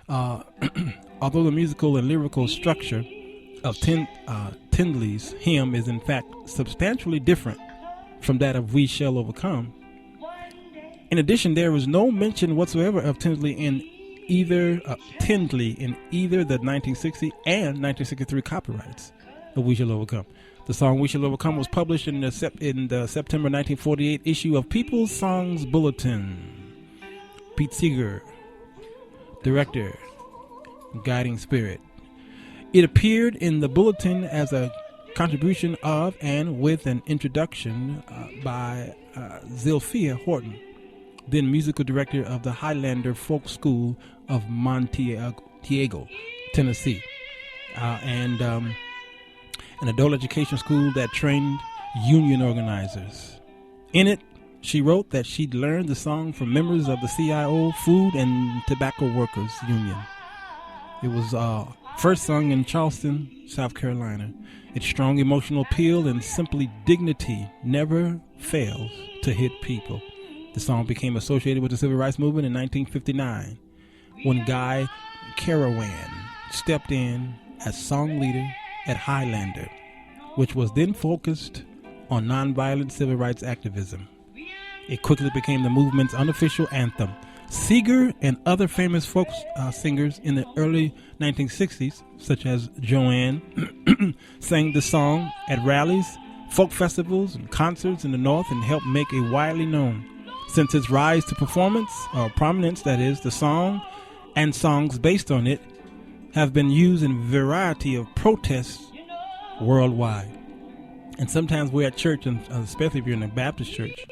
Although the musical and lyrical structure of Tindley's hymn is in fact substantially different from that of We Shall Overcome. In addition, there was no mention whatsoever of Tindley in either the 1960 and 1963 copyrights of We Shall Overcome. The song We Shall Overcome was published in the September 1948 issue of People's Songs Bulletin. Pete Seeger, director, guiding spirit. It appeared in the bulletin as a contribution of and with an introduction by Zilphia Horton, then musical director of the Highlander Folk School of Montiego, Tennessee, and an adult education school that trained union organizers. In it, She wrote that she'd learned the song from members of the CIO Food and Tobacco Workers Union. It was first sung in Charleston, South Carolina. Its strong emotional appeal and simply dignity never fails to hit people. The song became associated with the Civil Rights Movement in 1959 when Guy Carawan stepped in as song leader at Highlander, which was then focused on nonviolent civil rights activism. It quickly became the movement's unofficial anthem. Seeger and other famous folk singers in the early 1960s, such as Joanne, sang the song at rallies, folk festivals, and concerts in the North and helped make it widely known. Since its rise to prominence, that is, the song and songs based on it have been used in a variety of protests worldwide. And sometimes we're at church, and especially if you're in a Baptist church,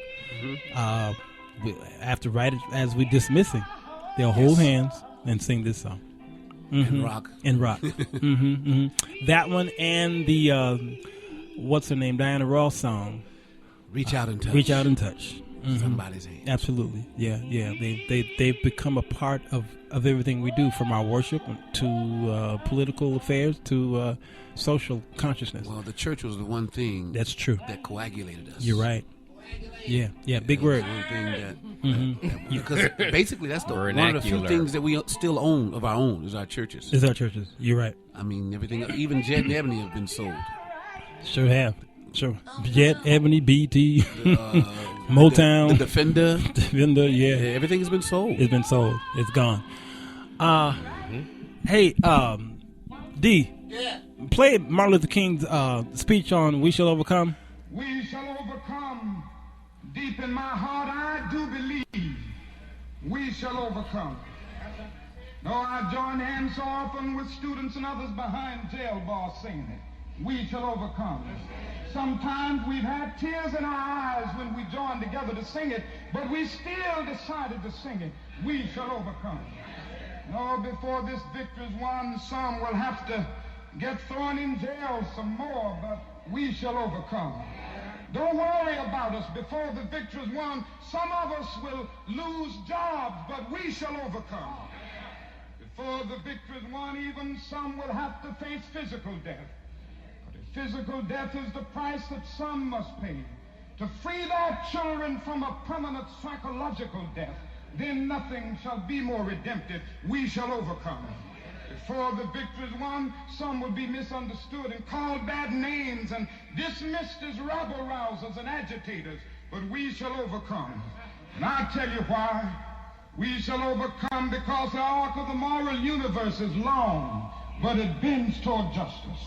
after as we're dismissing, they'll hold hands and sing this song. And rock. And rock. That one and the, what's her name, Diana Ross song. Reach Out and Touch. Reach Out and Touch. Somebody's hand. Absolutely. Yeah. They've become a part of everything we do, from our worship to political affairs to social consciousness. Well, the church was the one thing that's true that coagulated us. You're right. Yeah, big word. One thing that because basically that's one of the few things that we still own of our own is our churches. Is our churches. You're right. I mean, everything, even Jet and Ebony have been sold. Sure have. Sure. Jet, Ebony, BT, Motown, the Defender. Yeah. Everything has been sold. It's been sold. It's gone. Hey, D. Yeah. Play Martin Luther King's speech on "We Shall Overcome." We shall overcome. Deep in my heart, I do believe we shall overcome. Though I join hands so often with students and others behind jail bars singing it, we shall overcome. Sometimes we've had tears in our eyes when we joined together to sing it, but we still decided to sing it. We shall overcome. No, before this victory's won, some will have to get thrown in jail some more, but we shall overcome. Don't worry about us. Before the victory's won, some of us will lose jobs, but we shall overcome. Before the victory's won, even some will have to face physical death. But if physical death is the price that some must pay to free their children from a permanent psychological death, then nothing shall be more redemptive. We shall overcome. Before the victory's won, some will be misunderstood and called bad names and dismissed as rabble-rousers and agitators, but we shall overcome. And I'll tell you why. We shall overcome because the arc of the moral universe is long, but it bends toward justice.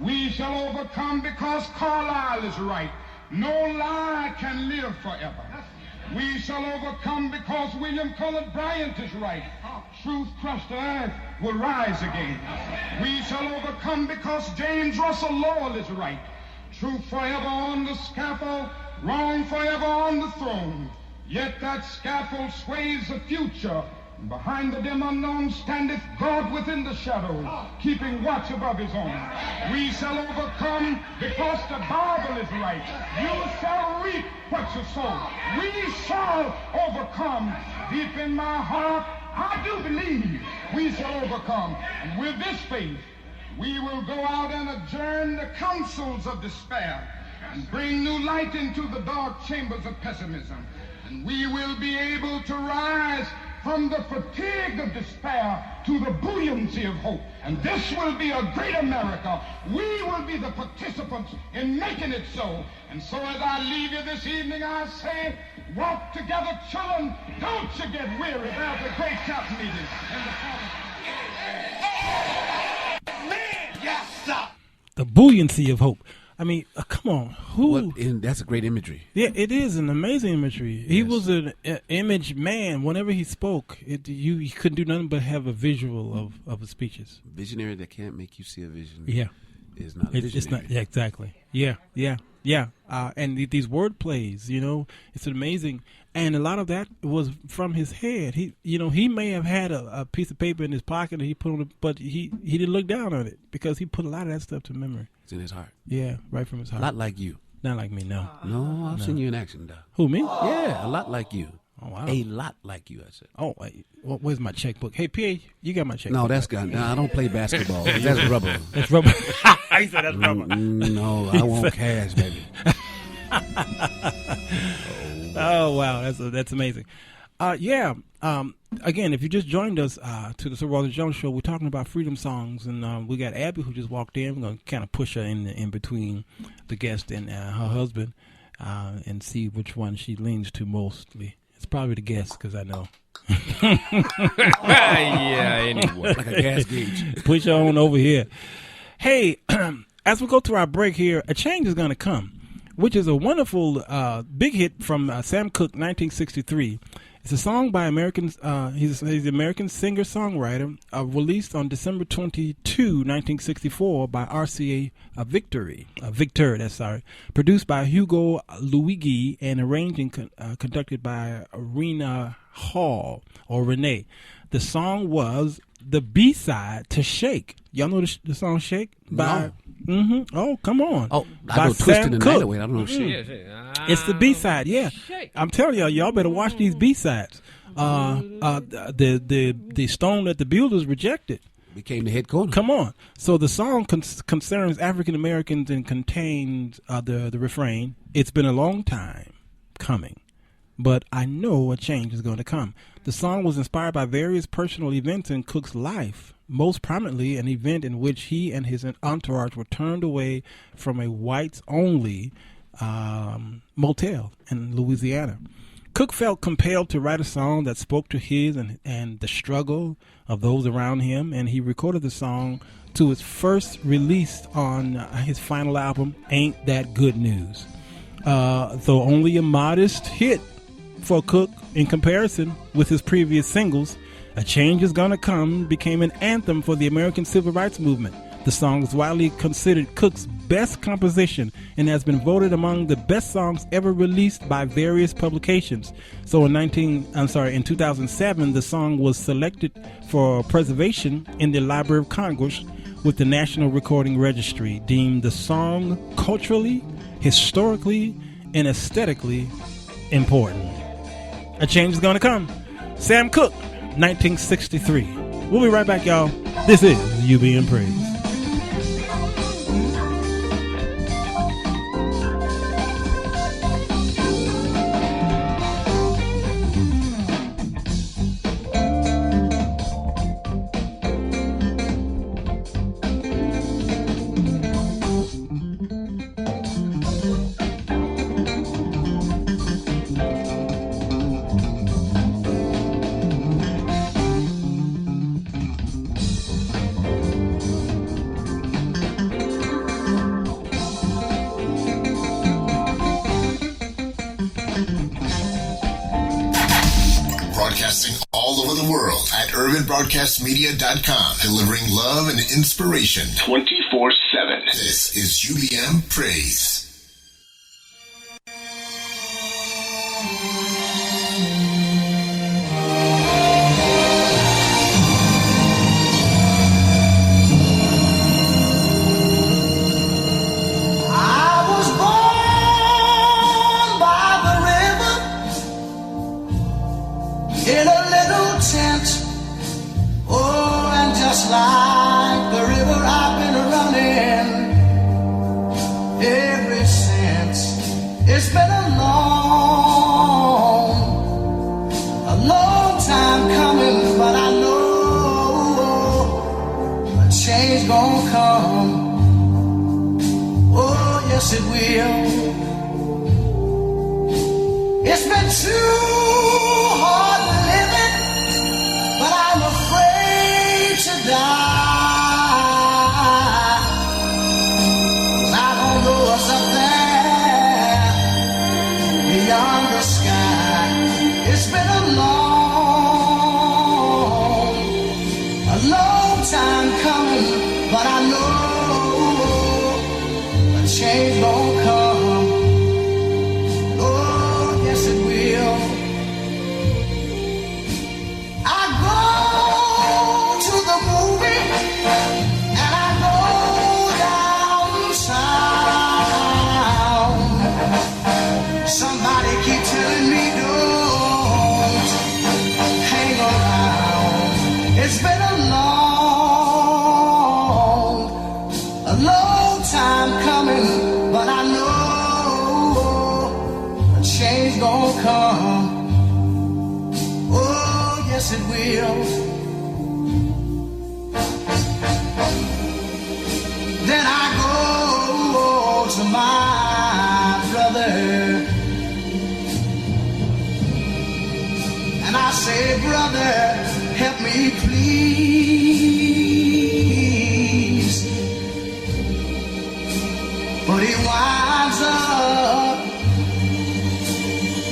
We shall overcome because Carlyle is right. No lie can live forever. We shall overcome because William Cullen Bryant is right. Truth crushed to earth will rise again. We shall overcome because James Russell Lowell is right. Truth forever on the scaffold, wrong forever on the throne. Yet that scaffold sways the future. And behind the dim unknown standeth God within the shadow, keeping watch above his own. We shall overcome because the Bible is right. You shall reap what you sow. We shall overcome. Deep in my heart, I do believe we shall overcome. And with this faith, we will go out and adjourn the councils of despair and bring new light into the dark chambers of pessimism. And we will be able to rise from the fatigue of despair to the buoyancy of hope. And this will be a great America. We will be the participants in making it so. And so as I leave you this evening, I say, walk together, children. Don't you get weary. There's a great camp meeting in the Man, yes, sir. The buoyancy of hope. I mean, come on. And that's a great imagery. Yeah, it is an amazing imagery. He was an image man. Whenever he spoke, you couldn't do nothing but have a visual of his speeches. Visionary that can't make you see a vision. Yeah, is not a visionary. It's not. Yeah, exactly. Yeah. And these word plays, it's amazing. And a lot of that was from his head. He may have had a piece of paper in his pocket and he put on it, but he didn't look down on it because he put a lot of that stuff to memory. It's in his heart. Yeah, right from his heart. Not like you. Not like me, no. No, I've seen you in action, though. Who, me? Yeah, a lot like you. Oh, wow. A lot like you, I said. Oh, where's my checkbook? Hey, PA, you got my checkbook. No, that's gone. No, I don't play basketball. That's rubber. That's rubber. He said that's rubber. No, I want cash, baby. Oh, wow. That's amazing. Again, if you just joined us to the Sir Walter Jones Show, we're talking about freedom songs, and we got Abby who just walked in. We're going to kind of push her in between the guest and her husband and see which one she leans to mostly. It's probably the guest because I know. Yeah, anyway. Like a gas gauge. Push her on over here. Hey, as we go to our break here, A Change Is Gonna Come, which is a wonderful big hit from Sam Cooke, 1963. It's a song by he's an American singer-songwriter, released on December 22, 1964 by RCA Victor, produced by Hugo Luigi and arranged and conducted by Rena Hall, or Renee. The song was the B-side to Shake. Y'all know the song Shake? No. Oh, come on. Oh, I know Twisted the Night Away. I don't know Shake. It's the B-side, yeah. I'm telling y'all better watch these B-sides. The stone that the builders rejected became the head corner. Come on. So the song concerns African Americans and contains the refrain, "It's been a long time coming, but I know a change is going to come." The song was inspired by various personal events in Cooke's life, most prominently an event in which he and his entourage were turned away from a whites-only motel in Louisiana. Cooke felt compelled to write a song that spoke to his and the struggle of those around him, and he recorded the song to its first release on his final album, Ain't That Good News. Though only a modest hit for Cooke in comparison with his previous singles, A Change Is Gonna Come became an anthem for the American Civil Rights Movement. The song is widely considered Cooke's best composition and has been voted among the best songs ever released by various publications. So in 2007, the song was selected for preservation in the Library of Congress, with the National Recording Registry deemed the song culturally, historically, and aesthetically important. A Change Is Gonna Come. Sam Cooke, 1963. We'll be right back, y'all. This is You Being Praised. Broadcasting all over the world at urbanbroadcastmedia.com, delivering love and inspiration 24/7. This is UBM Praise. Like the river, I've been running ever since. It's been a long time coming, but I know a change gonna come. Oh, yes it will. It's been too hard living, but I'm afraid to die. I don't know what's up there beyond the sky. It's been a long time coming, but I know a change gon' come. Oh, yes it will. I go to the movie and I go downtown. change gonna come. Oh, yes it will. Then I go to my brother and I say, brother, help me please. But he winds up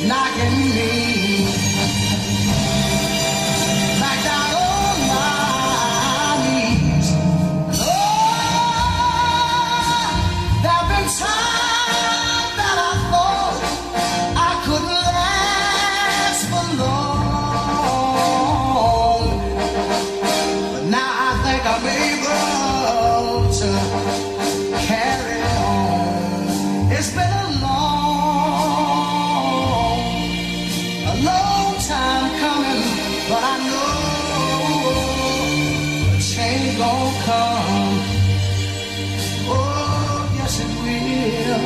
knocking me back down on my knees. Oh, there have been times that I thought I couldn't last for long, but now I think I'm able to carry on. It's been a long time coming, but I know a change gon' come. Oh, yes it will.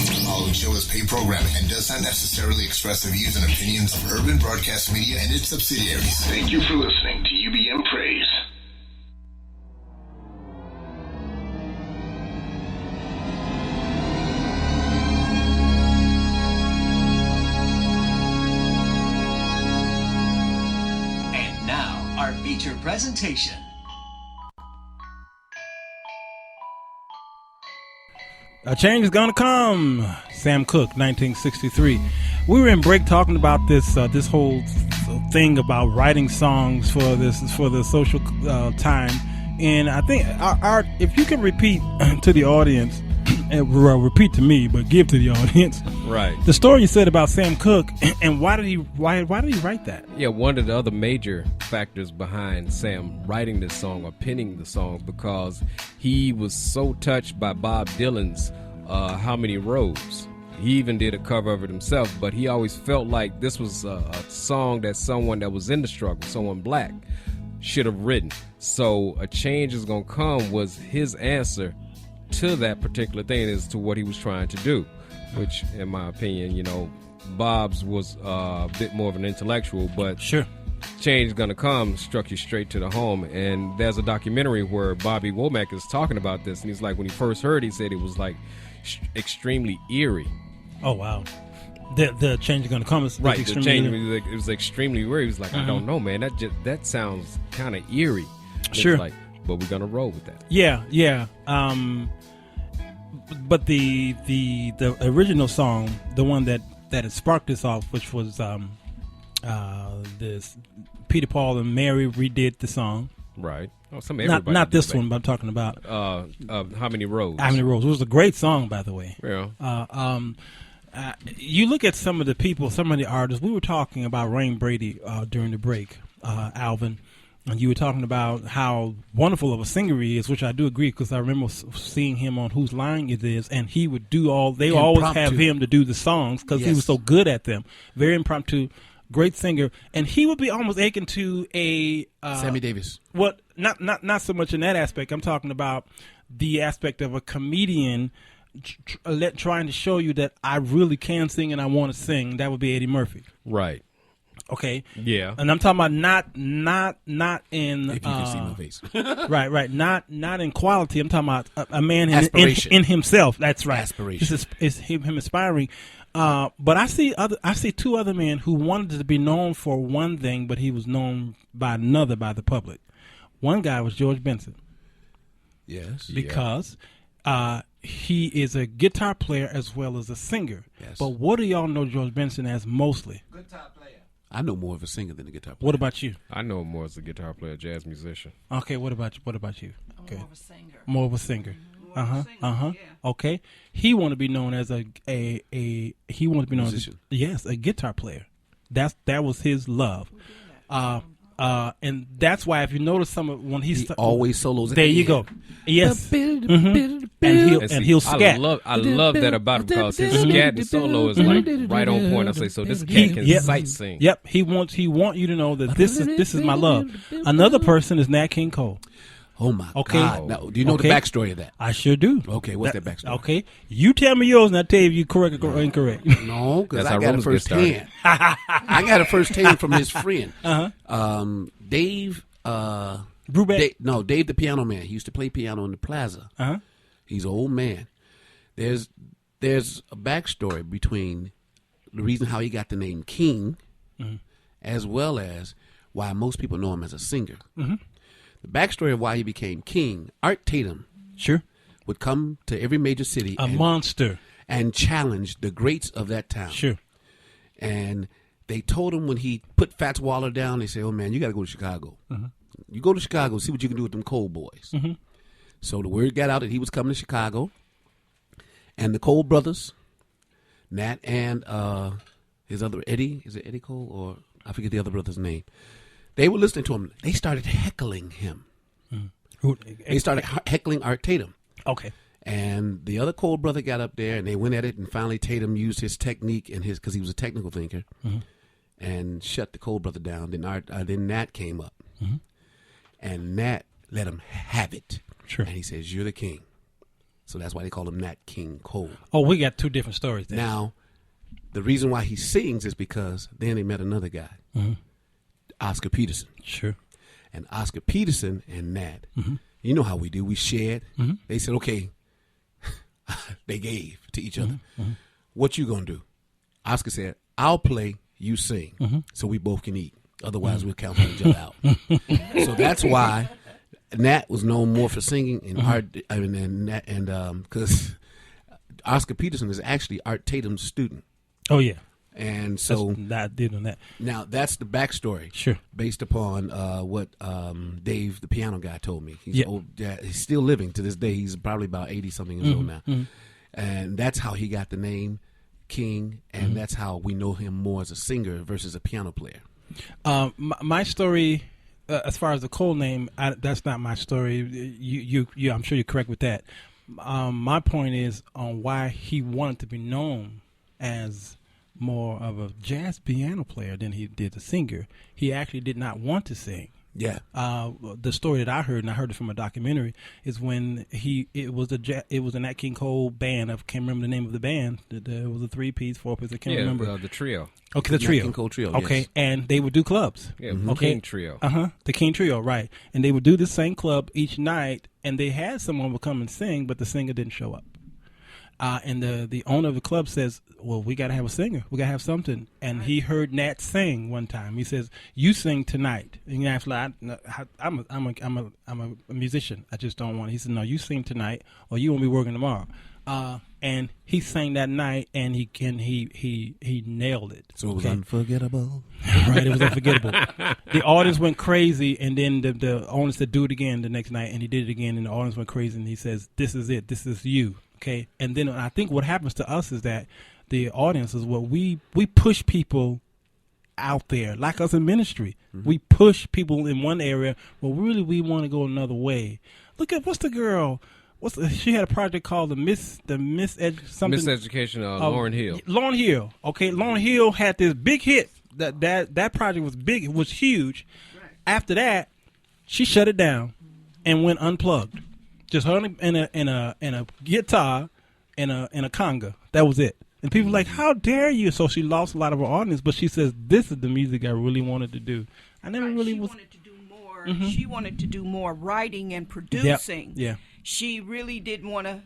The following show is paid programming and does not necessarily express the views and opinions of Urban Broadcast Media and its subsidiaries. Thank you for listening to UBM Praise. Feature presentation. A change is gonna come. Sam Cooke, 1963. We were in break talking about this this whole thing about writing songs for the social time, and I think our if you can repeat to the audience, and repeat to me, but give to the audience. Right. The story you said about Sam Cooke, and why did he write that? Yeah, one of the other major factors behind Sam writing this song or penning the song, because he was so touched by Bob Dylan's How Many Roads. He even did a cover of it himself, but he always felt like this was a song that someone that was in the struggle, someone black, should have written. So A Change Is Gonna Come was his answer to that particular thing as to what he was trying to do, which in my opinion, you know, Bob's was a bit more of an intellectual, but sure, Change Is Gonna Come struck you straight to the home. And there's a documentary where Bobby Womack is talking about this, and he's like, when he first heard, he said it was like extremely eerie. Oh wow. The change is gonna come is right. The change, it was extremely eerie. He was like, I don't know, man, that sounds kind of eerie. Sure. Like, but we're gonna roll with that. Yeah. But the original song, the one that had sparked this off, which was this Peter Paul and Mary redid the song. Right. Oh, not this one, but I'm talking about How Many Roads. How Many Roads. It was a great song, by the way. Yeah. You look at some of the people, some of the artists. We were talking about Rain Brady during the break, Alvin. And you were talking about how wonderful of a singer he is, which I do agree, because I remember seeing him on Whose Line It Is, and he would do they always have him to do the songs because he was so good at them. Very impromptu, great singer, and he would be almost akin to a Sammy Davis. What? Not so much in that aspect. I'm talking about the aspect of a comedian trying to show you that I really can sing and I want to sing. That would be Eddie Murphy. Right. Okay. Yeah. And I'm talking about not in if you can see my face. right. Not in quality. I'm talking about a man in himself. That's right. Aspiration. This is him aspiring. But I see two other men who wanted to be known for one thing, but he was known by another by the public. One guy was George Benson. Yes. Because he is a guitar player as well as a singer. Yes. But what do y'all know George Benson as mostly? Guitar player. I know more of a singer than a guitar player. What about you? I know him more as a guitar player, jazz musician. Okay, what about you? Okay. More of a singer. More of a singer. Yeah. Okay. He wanted to be known as a musician. A guitar player. That was his love. And that's why if you notice when he always solos. There you go. Yes. And he'll scat. I love that about him because his scat and solo is like right on point. I say, so this cat can sight sing. Yep. He want you to know that this is my love. Another person is Nat King Cole. Oh my Okay. God! Now, do you know the backstory of that? I sure do. Okay, what's that backstory? Okay, you tell me yours, and I tell you if you correct or incorrect. No, because That's I how got it rumors get firsthand. I got it firsthand from his friend, Dave. Brubeck? Dave the piano man. He used to play piano in the plaza. He's an old man. There's a backstory between the reason how he got the name King, as well as why most people know him as a singer. The backstory of why he became king, Art Tatum would come to every major city. Monster. And challenge the greats of that town. Sure. And they told him when he put Fats Waller down, they said, oh, man, you got to go to Chicago. You go to Chicago, see what you can do with them Cole boys. So the word got out that he was coming to Chicago. And the Cole brothers, Nat and his other Eddie, is it Eddie Cole or I forget the other brother's name. They were listening to him. They started heckling him. They started heckling Art Tatum. Okay. And the other Cole brother got up there, and they went at it, and finally Tatum used his technique and because he was a technical thinker, and shut the Cole brother down. Then Nat came up, and Nat let him have it. Sure. And he says, "You're the king." So that's why they call him Nat King Cole. Oh, we got two different stories there. Now, the reason why he sings is because then they met another guy. Oscar Peterson. Sure. And Oscar Peterson and Nat, you know how we do. We shared. They said, okay, they gave to each other. What you going to do? Oscar said, I'll play, you sing, so we both can eat. Otherwise, we'll cancel each other out. So that's why Nat was known more for singing and Art, because Oscar Peterson is actually Art Tatum's student. Oh, yeah. And so I did on that. Now that's the backstory, based upon what Dave, the piano guy, told me. He's old, he's still living to this day. He's probably about 80 something years old now, and that's how he got the name King, and that's how we know him more as a singer versus a piano player. My story, as far as the Cole name, that's not my story. You, I'm sure you're correct with that. My point is on why he wanted to be known as more of a jazz piano player than he did a singer. He actually did not want to sing. Yeah. The story that I heard, and I heard it from a documentary, is when it was a Nat King Cole band. I can't remember the name of the band. It was a 3-piece, 4-piece. I can't remember. The trio. Okay, the trio. Nat King Cole trio. Okay, yes. and they would do clubs. Yeah, okay. King trio. The King trio, right? And they would do the same club each night, and they had someone would come and sing, but the singer didn't show up. And the owner of the club says, well, we got to have a singer. We got to have something. And he heard Nat sing one time. He says, you sing tonight. And he actually, I'm a musician. I just don't want it. He said, no, you sing tonight or you won't be working tomorrow. And he sang that night, and he nailed it. So it was unforgettable. Right, it was unforgettable. The audience went crazy, and then the owner said, do it again the next night. And he did it again, and the audience went crazy, and he says, this is it. This is you. Okay, and then I think what happens to us is that the audience is what we push people out there, like us in ministry. We push people in one area, well, really we want to go another way. Look at what's the girl? She had a project called Miseducation. Lauryn Hill. Lauryn Hill. Okay, Lauryn Hill had this big hit. That project was big. It was huge. Right. After that, she shut it down and went unplugged. Just her in a guitar and a conga. That was it. And people were like, how dare you? So she lost a lot of her audience, but she says, this is the music I really wanted to do. I never really was. Wanted to do more. She wanted to do more writing and producing. Yeah. She really didn't want to,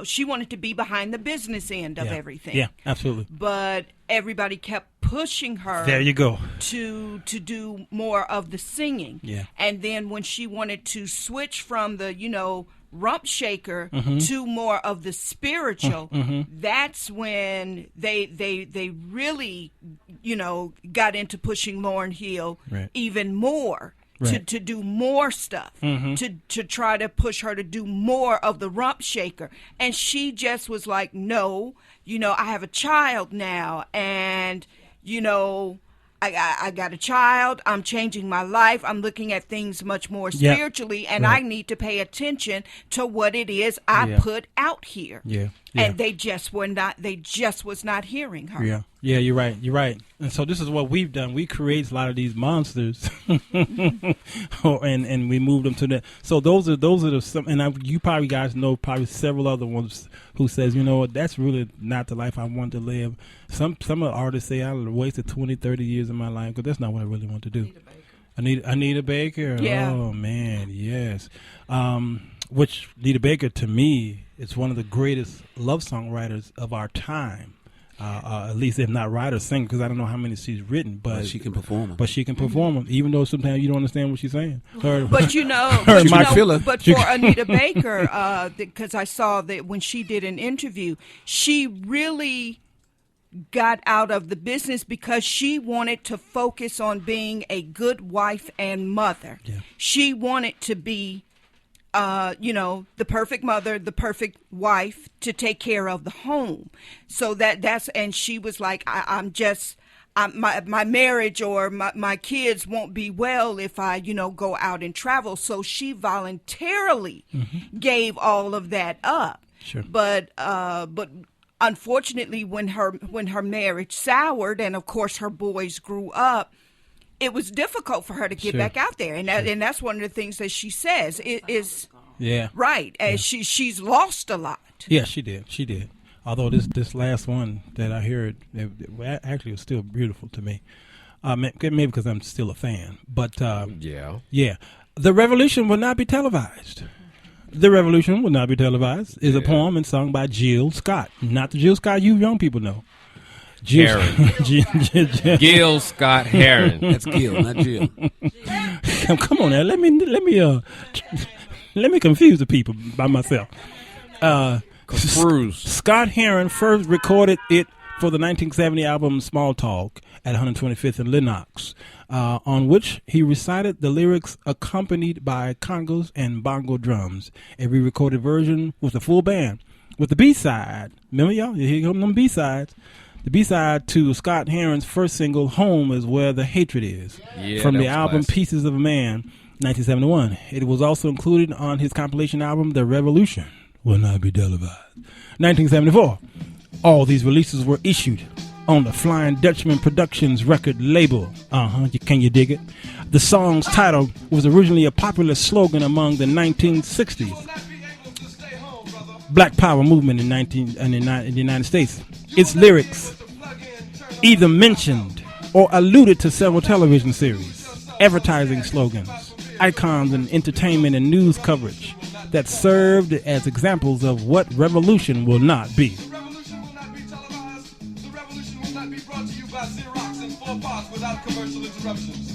she wanted to be behind the business end of everything. Yeah, absolutely. But everybody kept pushing her. There you go. To do more of the singing. Yeah. And then when she wanted to switch from the, rump shaker to more of the spiritual, that's when they really, got into pushing Lauryn Hill even more. Right. To do more stuff, to try to push her to do more of the rump shaker. And she just was like, no, I have a child now, and, I got a child, I'm changing my life, I'm looking at things much more spiritually, and I need to pay attention to what it is I put out here. Yeah. and they just were not. They just was not hearing her. Yeah, you're right. You're right. And so this is what we've done. We create a lot of these monsters, and we move them to that. So those are the and you probably guys know probably several other ones who says, you know what, that's really not the life I want to live. Some of the artists say I wasted 20, 30 years of my life because that's not what I really want to do. Anita Baker. Yeah. Oh man, yes. Which Anita Baker to me is one of the greatest love songwriters of our time. At least if not writer, singer, because I don't know how many she's written, but she can perform them. But she can perform them, even though sometimes you don't understand what she's saying. But for Anita Baker, because I saw that when she did an interview, she really got out of the business because she wanted to focus on being a good wife and mother. Yeah. She wanted to be the perfect mother, the perfect wife to take care of the home. So and she was like, my marriage or my kids won't be well if I, go out and travel. So she voluntarily gave all of that up. Sure. But unfortunately, when her marriage soured, and of course her boys grew up, it was difficult for her to get back out there, and that's one of the things that she says is right. As she's lost a lot. Yeah, she did. Although this last one that I heard, it actually was still beautiful to me. Maybe because I'm still a fan, but yeah. The Revolution will not be televised. The Revolution will not be televised is a poem and sung by Jill Scott, not the Jill Scott you young people know. Gil Scott Heron. That's Gil, not Jill. Come on now, let me confuse the people by myself. Scott Heron first recorded it for the 1970 album Small Talk at 125th and Lenox, on which he recited the lyrics accompanied by congos and bongo drums. A re-recorded version with the full band, with the B-side. Remember y'all? Here come them B-sides. The B-side to Scott Heron's first single, Home Is Where the Hatred Is, from the album classic. Pieces of a Man, 1971. It was also included on his compilation album, The Revolution Will Not Be Televised, 1974. All these releases were issued on the Flying Dutchman Productions record label. Can you dig it? The song's title was originally a popular slogan among the 1960s Black Power movement in the United States. Its lyrics either mentioned or alluded to several television series, advertising slogans, icons, and entertainment and news coverage that served as examples of what revolution will not be. The revolution will not be televised. The revolution will not be brought to you by Xerox in 4 parts without commercial interruptions.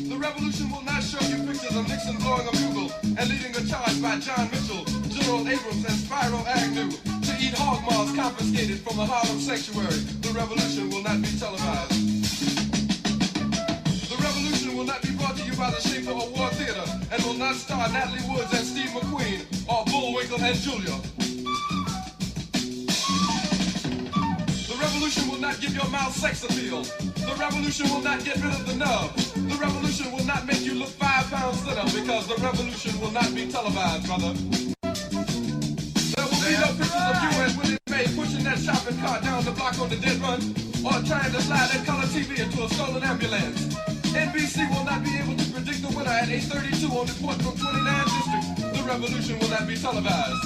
The revolution will not show you pictures of Nixon blowing a bugle and leading a charge by John Mitchell, General Abrams, and Spyro Agnew to eat hog maws confiscated from a Harlem sanctuary. The revolution will not be televised. The revolution will not be brought to you by the Schaefer Award Theater and will not star Natalie Woods and Steve McQueen or Bullwinkle and Julia. The revolution will not give your mouth sex appeal. The revolution will not get rid of the nub. The revolution will not make you look 5 pounds thinner because the revolution will not be televised, brother. There will be no pictures of you and Willie Mae pushing that shopping cart down the block on the dead run or trying to slide that color TV into a stolen ambulance. NBC will not be able to predict the winner at 8:32 on report from 29th District. The revolution will not be televised.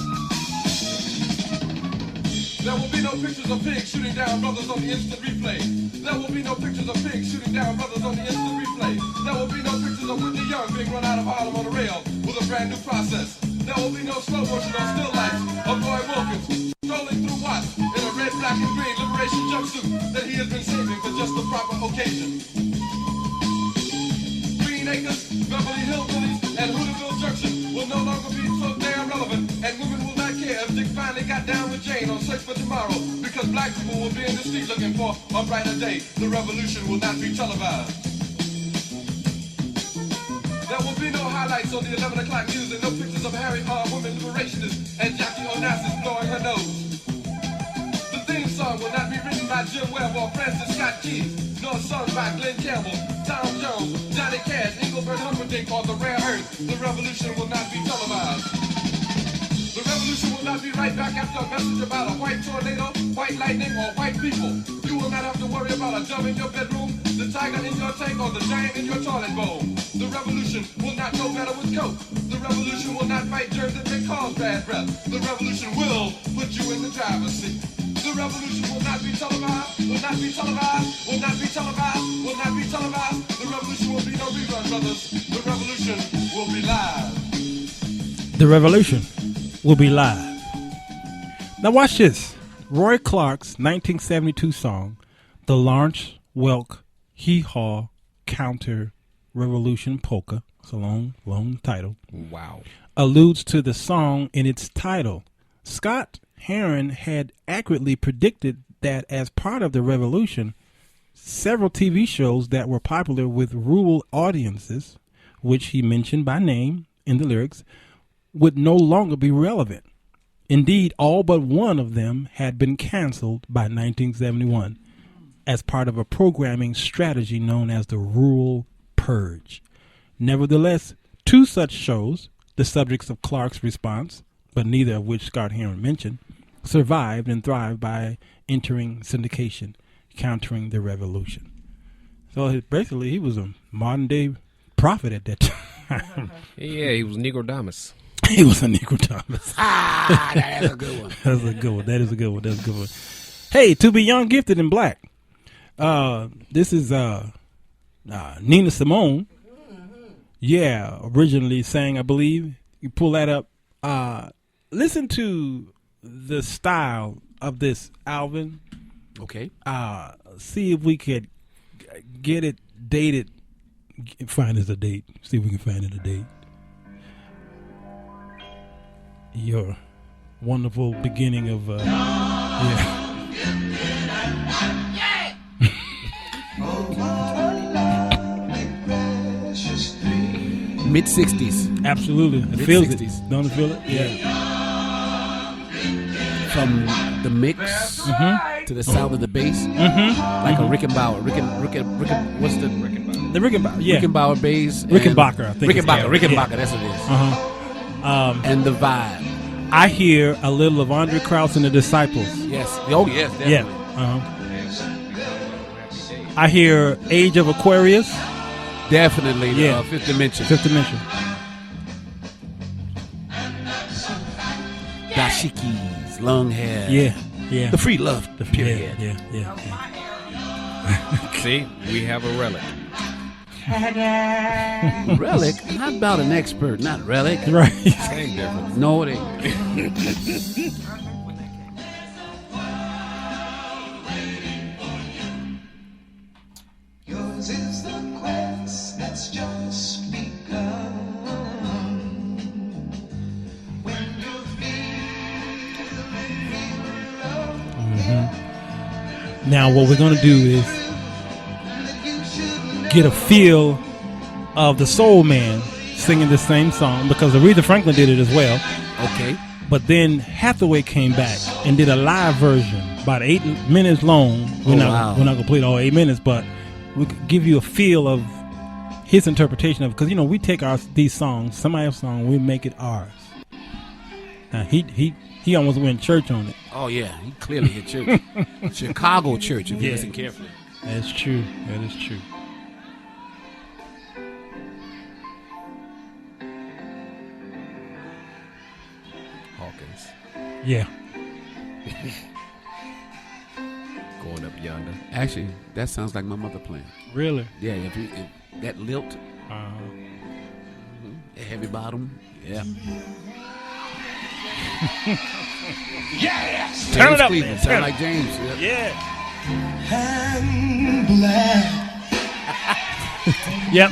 There will be no pictures of pigs shooting down brothers on the instant replay. There will be no pictures of pigs shooting down brothers on the instant replay. There will be no pictures of Whitney Young being run out of Harlem on a rail with a brand new process. There will be no slow motion or still lights of Roy Wilkins strolling through Watts in a red, black, and green liberation jumpsuit that he has been saving for just the proper occasion. Green Acres, Beverly Hillbillies, and Hooterville Junction will no longer be so damn relevant, and women will not care if Dick finally got down with Jane on Search for Tomorrow, because black people will be in the street looking for a brighter day. The revolution will not be televised. There will be no highlights on the 11 o'clock news and no pictures of Harry R. Women liberationists and Jackie Onassis blowing her nose. The theme song will not be written by Jim Webb or Francis Scott Key, nor sung by Glenn Campbell, Tom Jones, Johnny Cash, Engelbert Humperdinck, or The Rare Earth. The revolution will not be televised. The revolution will not be right back after a message worry about a white tornado, white lightning, or white people. You will not have to worry about a dove in your bedroom, the tiger in your tank, or the giant in your toilet bowl. The revolution will not go better with coke. The revolution will not fight germs that may cause bad breath. The revolution will put you in the driver's seat. The revolution will not be televised, will not be televised, will not be televised, will not be televised. The revolution will be no rerun, brothers. The revolution will be live. The revolution will be live. Now watch this. Roy Clark's 1972 song, The Lawrence Welk Hee Haw Counter Revolution Polka, it's a long title. Wow. Alludes to the song in its title. Scott Heron had accurately predicted that as part of the revolution, several TV shows that were popular with rural audiences, which he mentioned by name in the lyrics, would no longer be relevant. Indeed, all but one of them had been canceled by 1971 as part of a programming strategy known as the Rural Purge. Nevertheless, two such shows, the subjects of Clark's response, but neither of which Scott Heron mentioned, survived and thrived by entering syndication, countering the revolution. So basically, he was a modern-day prophet at that time. Yeah, he was Negrodamus. He was a Negrodamus. That's a good one. That's a good one. That is a good one. That's a good one. Hey, to be young, gifted, and black. This is Nina Simone. Yeah, originally sang, I believe. You pull that up. Listen to the style of this, Alvin. Okay. See if we could get it dated. Find us a date. See if we can find it a date. Your wonderful beginning of yeah. Mid-60s. Absolutely. It feels it. Don't it feel it? Yeah. From the mix to the sound of the bass, like a Rickenbacker. What's the Rickenbacker? The Rickenbacker, yeah. Rickenbacker bass. Rickenbacker, I think. Rickenbacker, that's what it is. And the vibe. I hear a little of Andre Krauss and the Disciples. Yes. Oh, yes, definitely. Yeah. I hear Age of Aquarius. Definitely. Yeah. Fifth Dimension. Fifth Dimension. Dashikis, long hair. Yeah. The free love, the period. Yeah. See, we have a relic. Relic? How about an expert, not relic? Right. Same difference. No, it ain't. Yours is the quest that's just begun. When you feel Now, what we're going to do is get a feel of the Soul Man singing the same song, because Aretha Franklin did it as well. Okay. But then Hathaway came back and did a live version, about 8 minutes long. We're not going to play it all 8 minutes, but we could give you a feel of his interpretation of it. Because, we take these songs, somebody else's song, we make it ours. Now, he almost went church on it. Oh, yeah. He clearly hit church. Chicago church, if you listen carefully. That's true. That is true. Hawkins. Yeah. Going up yonder. Actually, that sounds like my mother playing. Really? Yeah, if that lilt, heavy bottom, yeah. Yes! Turn it up, Cleveland, man. sound like James. Yeah. And black. Yep.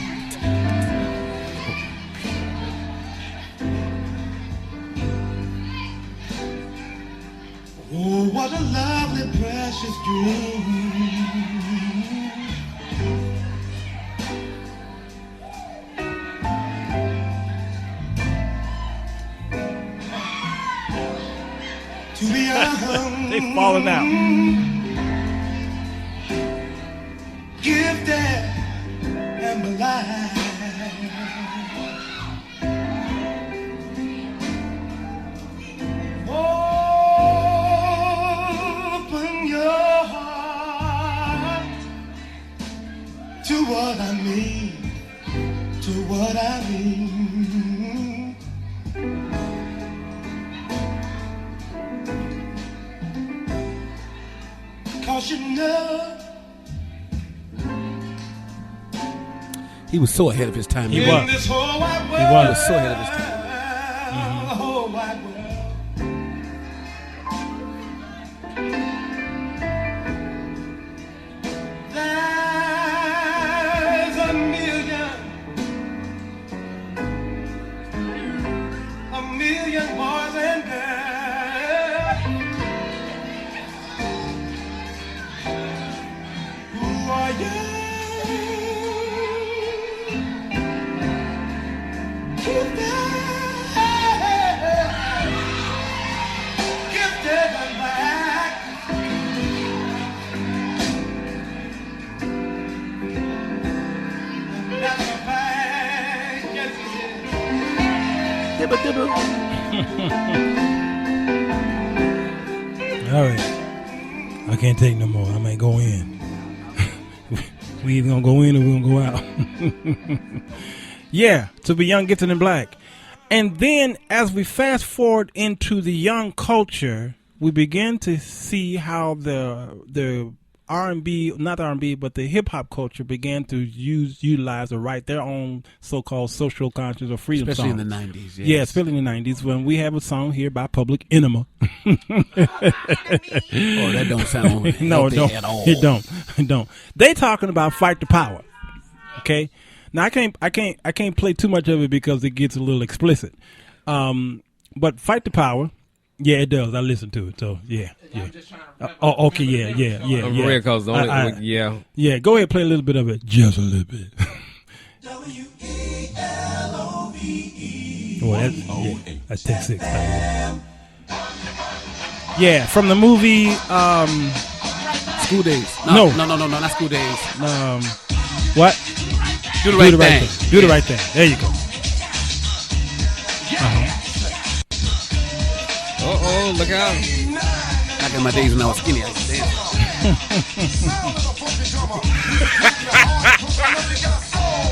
Oh, what a lovely, precious dream. To be young. They falling out. Gifted and blind. Oh, 'cause you know He was so ahead of his time. in was. this whole wide world, He was so ahead of his time. the whole wide world. There's a million boys and girls who are gifted and black. That's a fact, yes it is. Dibba dibba. All right. I can't take no more. I might go in. We either gonna go in or we gonna go out. Yeah, to be young, gifted, and black. And then as we fast forward into the young culture, we begin to see how the R&B, not the R&B, but the hip hop culture began to utilize or write their own so-called social conscious or freedom Especially songs. in the 90s. Yes. Yeah, especially in the 90s when we have a song here by Public Enema. Oh, that don't sound No, it don't. at all. It don't. They talking about fight the power. Okay. Now I can't play too much of it because it gets a little explicit. But fight the power. Yeah, it does. I listen to it. So yeah. Oh, okay. Yeah. Real cause the only, Yeah. Go ahead, play a little bit of it. Just a little bit. Oh, that's take 6. Yeah, from the movie School Days. No, not School Days. What? Do the right thing. Do the right thing. There you go. Uh-oh, look out. Back in my days when I was skinny, I used to dance.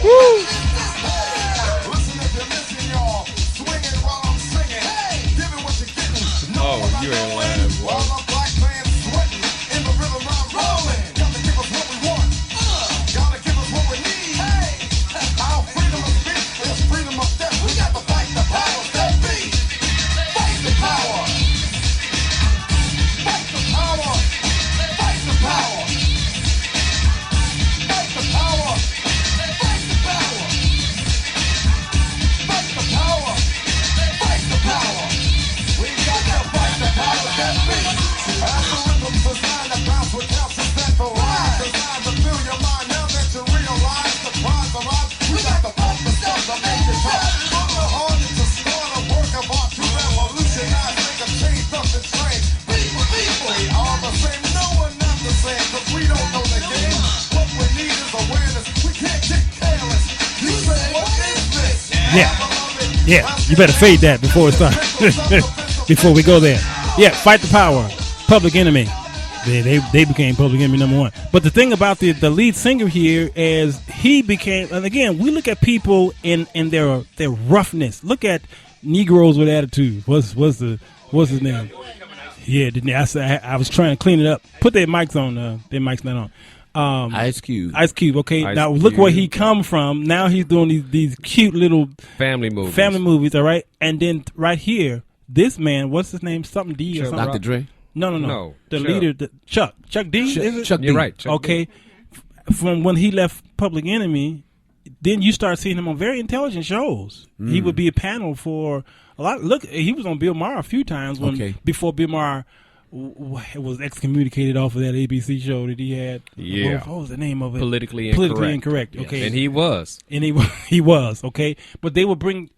Woo! Oh, you ain't lying, boy. Yeah, you better fade that before it starts. Before we go there. Yeah, fight the power. Public Enemy. They became Public Enemy #1. But the thing about the lead singer here is he became, and again, we look at people in their roughness. Look at Negroes with attitude. What's his name? Yeah, I was trying to clean it up. Put their mics on. Their mics not on. Ice Cube. Okay. Ice now look Cube. where he come from. Now he's doing these cute little Family movies. All right. And then right here, this man, what's his name? Something D or something. Dr. Dre. No. The Chuck. leader, Chuck D. Is it? Chuck D. You're right. Chuck Okay. D. From when he left Public Enemy, then you start seeing him on very intelligent shows. He would be a panel for a lot. Look, he was on Bill Maher a few times before Bill Maher was excommunicated off of that ABC show that he had. Yeah. What was the name of it? Politically incorrect. Yes. Okay. And he was. He was. Okay. But they would bring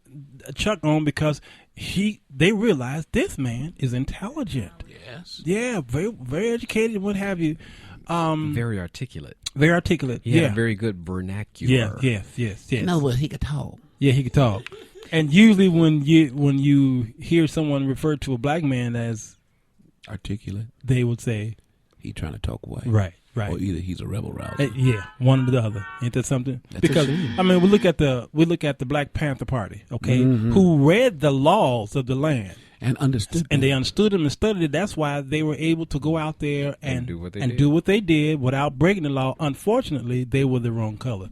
Chuck on because they realized this man is intelligent. Yes. Yeah. Very, very educated and what have you. Very articulate. Very articulate. He had a very good vernacular. Yes. In other words, he could talk. Yeah, he could talk. And usually when you hear someone refer to a black man as articulate, they would say he trying to talk white. Right. Or either he's a rebel rouser. Yeah, one or the other. Ain't that something? That's because a shame. I mean, we look at the Black Panther Party, okay, who read the laws of the land. and understood, and they understood them and studied it. That's why they were able to go out there and do what they did without breaking the law. Unfortunately, they were the wrong color.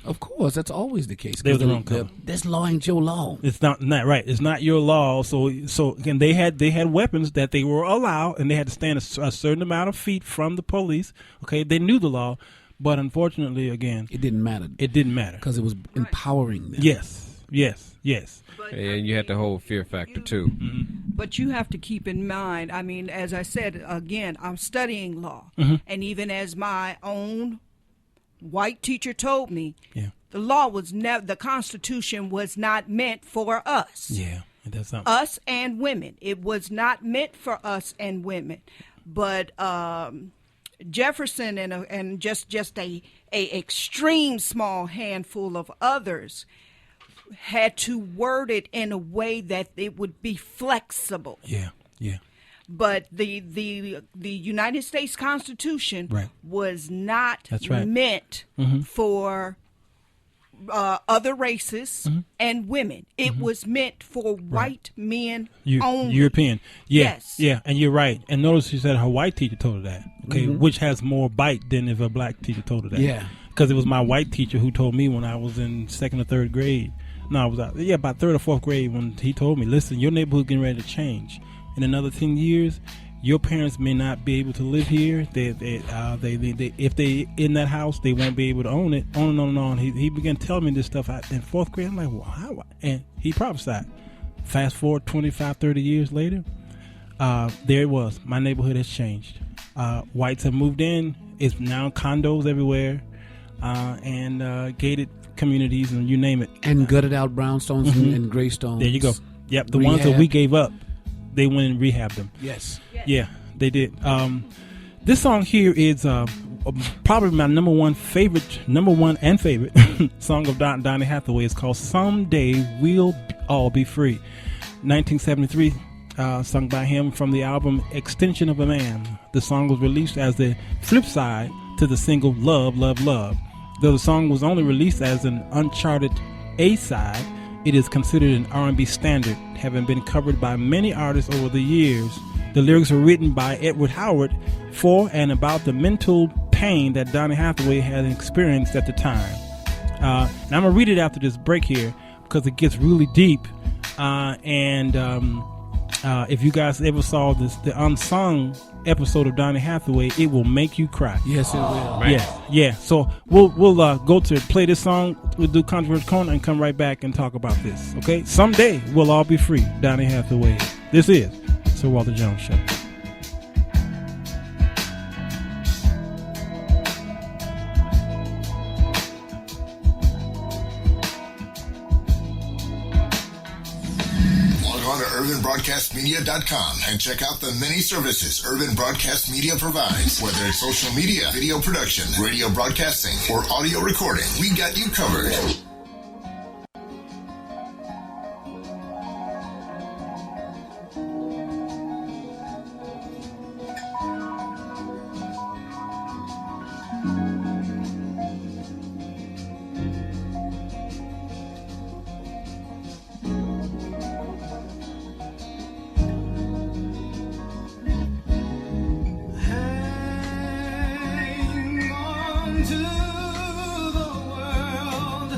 Of course, that's always the case. They were the wrong color. This law ain't your law. It's not right. It's not your law. So again, they had weapons that they were allowed, and they had to stand a certain amount of feet from the police. Okay, they knew the law, but unfortunately, again, it didn't matter. It didn't matter because it was empowering them. Yes. And you had the whole fear factor too. Mm-hmm. But you have to keep in mind, I mean, as I said, again, I'm studying law. Mm-hmm. And even as my own white teacher told me, the law was never, the Constitution was not meant for us. Yeah, that's not us and women. It was not meant for us and women. But Jefferson and just a extreme small handful of others had to word it in a way that it would be flexible. Yeah. But the United States Constitution was not meant for other races and women. It was meant for white men only. European. Yes. Yeah, and you're right. And notice she said her white teacher told her that. Okay, which has more bite than if a black teacher told her that. Yeah. Because it was my white teacher who told me when I was in 2nd or 3rd grade. No, I was about 3rd or 4th grade when he told me, listen, your neighborhood getting ready to change. In another 10 years, your parents may not be able to live here. They if they in that house, they won't be able to own it. On and on and on. He began telling me this stuff in 4th grade. I'm like, well, how? And he prophesied. Fast forward 25, 30 years later, there it was. My neighborhood has changed. Whites have moved in. It's now condos everywhere, and gated communities, and you name it. And gutted out brownstones and graystones. There you go. Yep, the ones that we gave up, they went and rehabbed them. Yes. Yeah, they did. This song here is probably my number one and favorite song of Donny Hathaway. It's called Someday We'll All Be Free. 1973, sung by him from the album Extension of a Man. The song was released as the flip side to the single Love, Love, Love. Though the song was only released as an uncharted A-side, it is considered an R&B standard, having been covered by many artists over the years. The lyrics were written by Edward Howard for and about the mental pain that Donny Hathaway had experienced at the time. Now I'm going to read it after this break here because it gets really deep. If you guys ever saw the unsung episode of Donny Hathaway, it will make you cry. Yes, it will. Yeah. So we'll go to play this song. We'll do Controversial Corner and come right back and talk about this. Okay? Someday we'll all be free. Donny Hathaway. This is Sir Walter Jones Show. On to UrbanBroadcastMedia.com and check out the many services Urban Broadcast Media provides. Whether it's social media, video production, radio broadcasting, or audio recording, we got you covered. To the world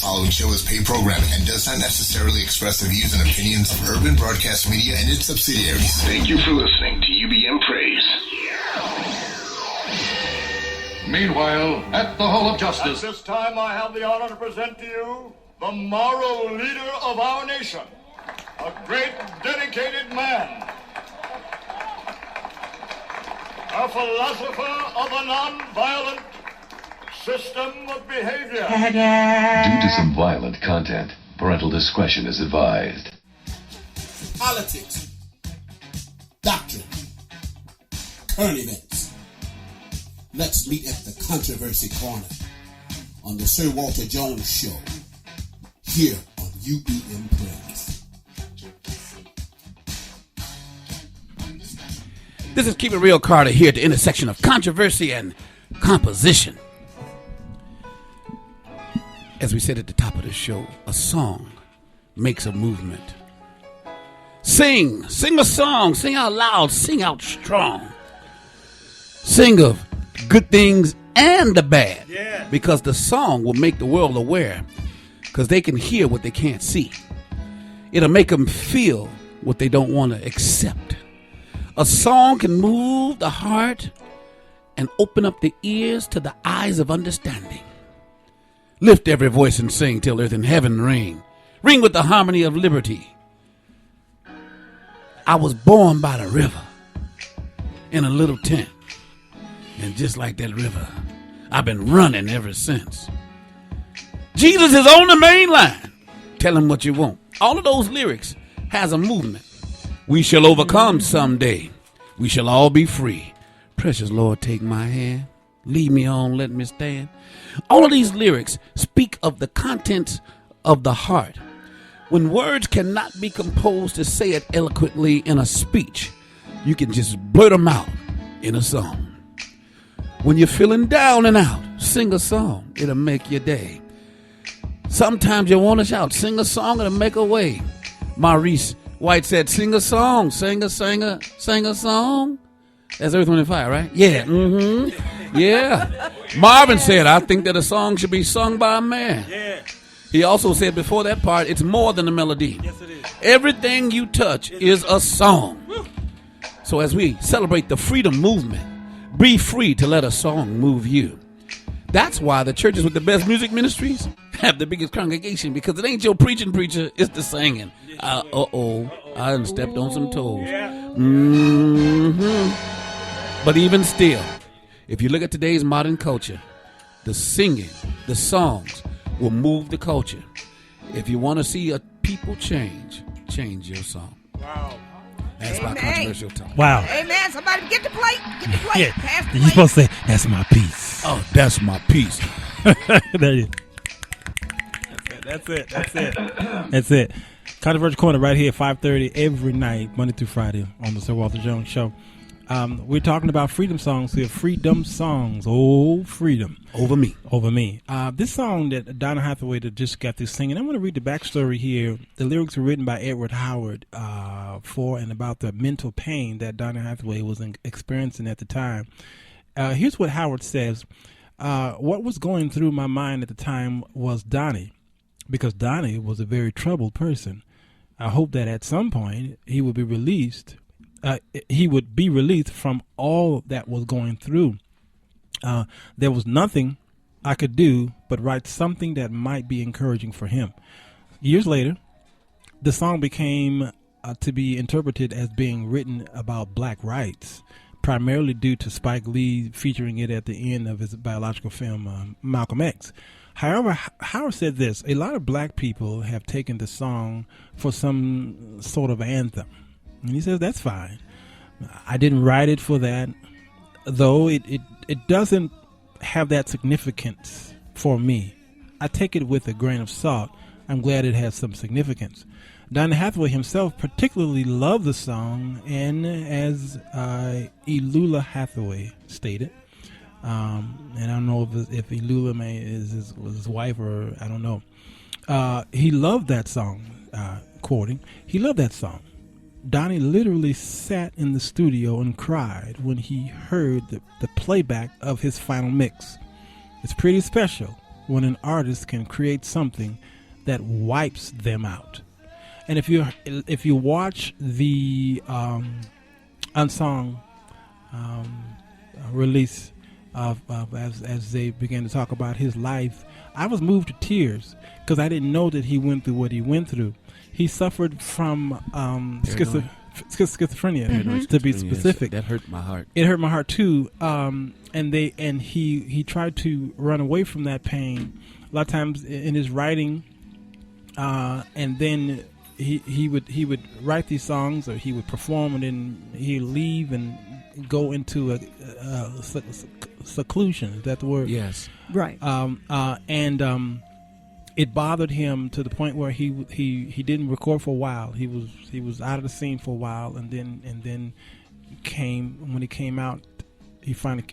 following show is paid programming and does not necessarily express the views and opinions of Urban Broadcast Media and its subsidiaries. Thank you for listening to UBM Praise. Meanwhile, at the Hall of Justice. At this time, I have the honor to present to you the moral leader of our nation, a great dedicated man, a philosopher of a non-violent system of behavior. Due to some violent content, parental discretion is advised. Politics, doctrine, current events. Let's meet at the Controversy Corner on the Sir Walter Jones Show here on UBM Praise. This is Keep It Real Carter here at the intersection of controversy and composition. As we said at the top of the show, a song makes a movement. Sing a song, sing out loud, sing out strong. Sing of good things and the bad. Yeah. Because the song will make the world aware, because they can hear what they can't see. It'll make them feel what they don't want to accept. A song can move the heart and open up the ears to the eyes of understanding. Lift every voice and sing till earth and heaven ring. Ring with the harmony of liberty. I was born by the river in a little tent. And just like that river, I've been running ever since. Jesus is on the main line. Tell him what you want. All of those lyrics has a movement. We shall overcome someday. We shall all be free. Precious Lord, take my hand. Lead me on, let me stand. All of these lyrics speak of the contents of the heart. When words cannot be composed to say it eloquently in a speech, you can just blurt them out in a song. When you're feeling down and out, sing a song. It'll make your day. Sometimes you want to shout, sing a song, it'll make a way. Maurice White said, sing a song, sing a song. That's Earth, Wind and Fire, right? Yeah. Mm-hmm. Yeah. Marvin said, I think that a song should be sung by a man. Yeah. He also said before that part, it's more than a melody. Yes, it is. Everything you touch is a song. Woo. So as we celebrate the freedom movement, be free to let a song move you. That's why the churches with the best music ministries have the biggest congregation, because it ain't your preaching preacher, it's the singing. I done stepped on some toes. Mm-hmm. But even still, if you look at today's modern culture, the singing, the songs will move the culture. If you want to see a people change your song. Wow. That's my controversial talk. Wow. Amen. Somebody get the plate. Get the plate. Yeah. Pass the You're supposed to say, that's my piece. Oh, that's my piece. There you go. That's it. Controversial Corner right here at 5:30 every night, Monday through Friday on the Sir Walter Jones Show. We're talking about freedom songs here. Freedom songs. Oh, freedom. Over me. This song that Donna Hathaway just got through singing, I'm going to read the backstory here. The lyrics were written by Edward Howard for and about the mental pain that Donna Hathaway was experiencing at the time. Here's what Howard says. What was going through my mind at the time was Donnie, because Donnie was a very troubled person. I hope that at some point he would be released. He would be released from all that was going through. There was nothing I could do but write something that might be encouraging for him. Years later, the song became to be interpreted as being written about black rights, primarily due to Spike Lee featuring it at the end of his biological film, Malcolm X. However, Howard said this: a lot of black people have taken the song for some sort of anthem. And he says, that's fine. I didn't write it for that, though it doesn't have that significance for me. I take it with a grain of salt. I'm glad it has some significance. Donna Hathaway himself particularly loved the song, and as Elula Hathaway stated, and I don't know if Elula was his wife or I don't know, he loved that song, quoting, he loved that song. Donnie literally sat in the studio and cried when he heard the playback of his final mix. It's pretty special. when an artist can create something that wipes them out. And if you watch the unsung release of as they began to talk about his life, I was moved to tears because I didn't know that he went through what he went through. He suffered from schizophrenia, to be specific. That hurt my heart. It hurt my heart too. And he tried to run away from that pain. A lot of times in his writing, and then he would write these songs, or he would perform, and then he'd leave and go into a seclusion. Is that the word? Yes. Right. It bothered him to the point where he didn't record for a while. He was out of the scene for a while, and then when he came out, he finally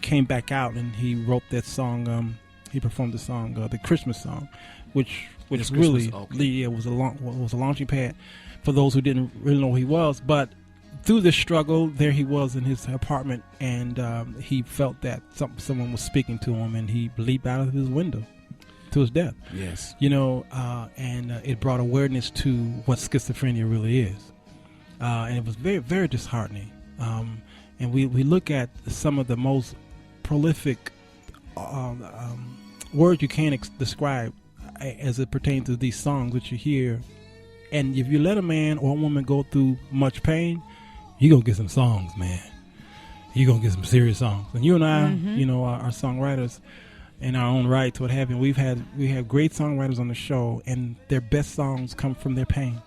came back out, and he wrote that song. He performed the song, the Christmas song, which really was a launching pad for those who didn't really know who he was. But through this struggle, there he was in his apartment, and he felt that someone was speaking to him, and he leaped out of his window to his death. Yes. And it brought awareness to what schizophrenia really is. And it was very, very disheartening. And we look at some of the most prolific words you can't describe as it pertains to these songs that you hear. And if you let a man or a woman go through much pain, you're going to get some songs, man. You're going to get some serious songs. And you and I, are songwriters in our own rights, what have you. We have great songwriters on the show, and their best songs come from their pain.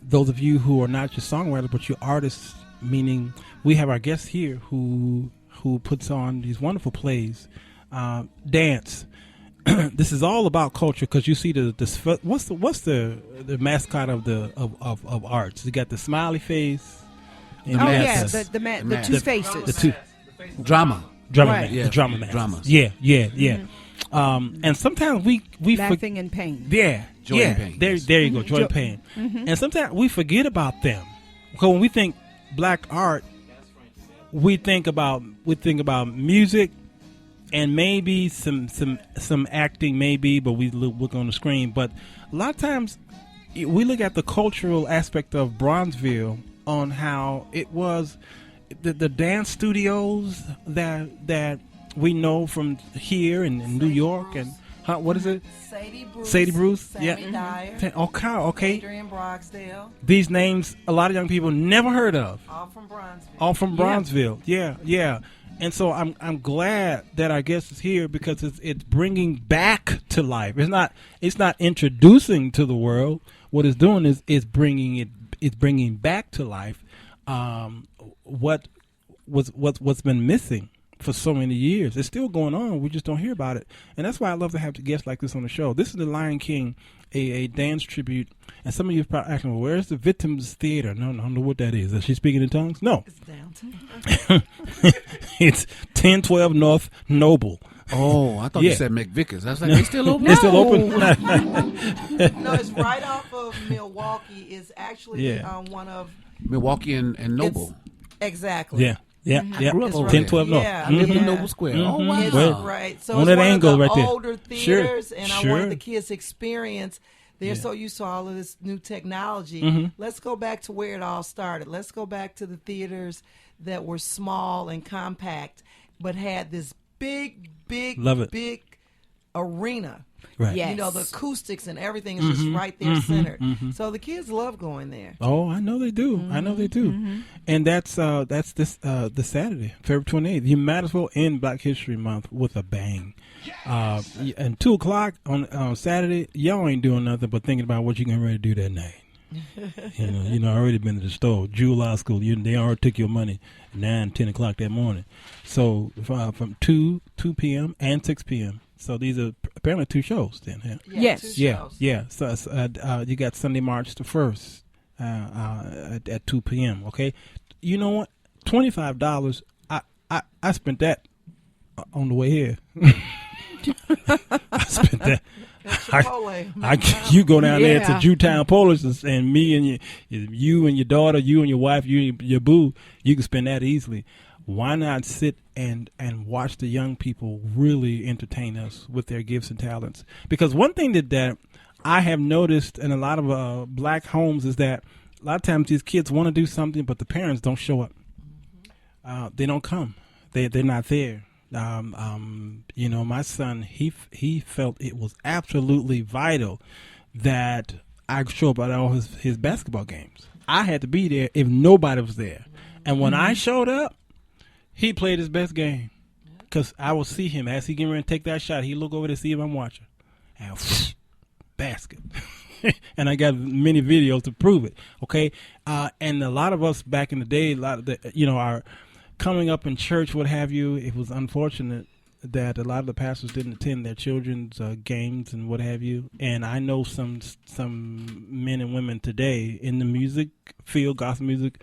Those of you who are not just songwriters, but you're artists, meaning we have our guest here who puts on these wonderful plays, dance. This is all about culture, because you see what's the mascot of arts? You got the smiley face. And the two faces. The two. Drama. Right. Yeah. Drama man. Dramas. Yeah. And sometimes we laughing and pain. Yeah. Joy and pain. There you go. Joy and pain. And sometimes we forget about them, because when we think black art, we think about music and maybe some acting, maybe, but we look on the screen. But a lot of times we look at the cultural aspect of Bronzeville on how it was. The dance studios that we know from here in New York, and what is it? Sadie Bruce, Sammy Dyer, okay. Adrian Broxdale. These names a lot of young people never heard of. All from Bronzeville. Yeah. And so I'm glad that our guest is here, because it's bringing back to life. It's not introducing to the world. What it's doing is it's bringing back to life what's been missing for so many years. It's still going on. We just don't hear about it. And that's why I love to have guests like this on the show. This is the Lion King, a dance tribute. And some of you are probably asking, well, where's the Victims Theater? No, I don't know what that is. Is she speaking in tongues? No. It's downtown. It's 1012 North Noble. Oh, I thought you said McVickers. I was like, they still open? They're still open? No, it's right off of Milwaukee. It's actually one of... Milwaukee and Noble. Exactly. Yeah. I grew up over 1012 North. Yeah. I live in Noble Square. Oh, wow. It's right. So on it's that one angle of the right there. older theaters, and I Sure. wanted the kids to experience. They're so used to all of this new technology. Let's go back to where it all started. Let's go back to the theaters that were small and compact, but had this big arena. Right. Yes. You know, the acoustics and everything is just right there centered. So the kids love going there. Oh, I know they do. And that's this Saturday, February 28th. You might as well end Black History Month with a bang. And 2:00 on Saturday, y'all ain't doing nothing but thinking about what you're getting ready to do that night. you know, I already been to the store, July School. They already took your money 9, 10 o'clock that morning. So from 2 p.m. and 6 p.m. So these are apparently 2 shows then. Yeah? Yes. 2 shows. Yeah. So you got Sunday, March the 1st at 2 p.m. Okay. You know what? $25. I spent that on the way here. I spent that. You go down there to Jewtown Polish, and me and you and your daughter, you and your wife, you and your boo, you can spend that easily. why not sit and watch the young people really entertain us with their gifts and talents? Because one thing that I have noticed in a lot of black homes is that a lot of times these kids want to do something, but the parents don't show up. They don't come. They're not there. My son, he felt it was absolutely vital that I show up at all his basketball games. I had to be there if nobody was there. And when I showed up, he played his best game. Because I will see him as he getting ready to take that shot. He look over to see if I'm watching. And basket. And I got many videos to prove it. Okay? And a lot of us back in the day, our coming up in church, what have you, it was unfortunate that a lot of the pastors didn't attend their children's games and what have you. And I know some men and women today in the music field, gospel music,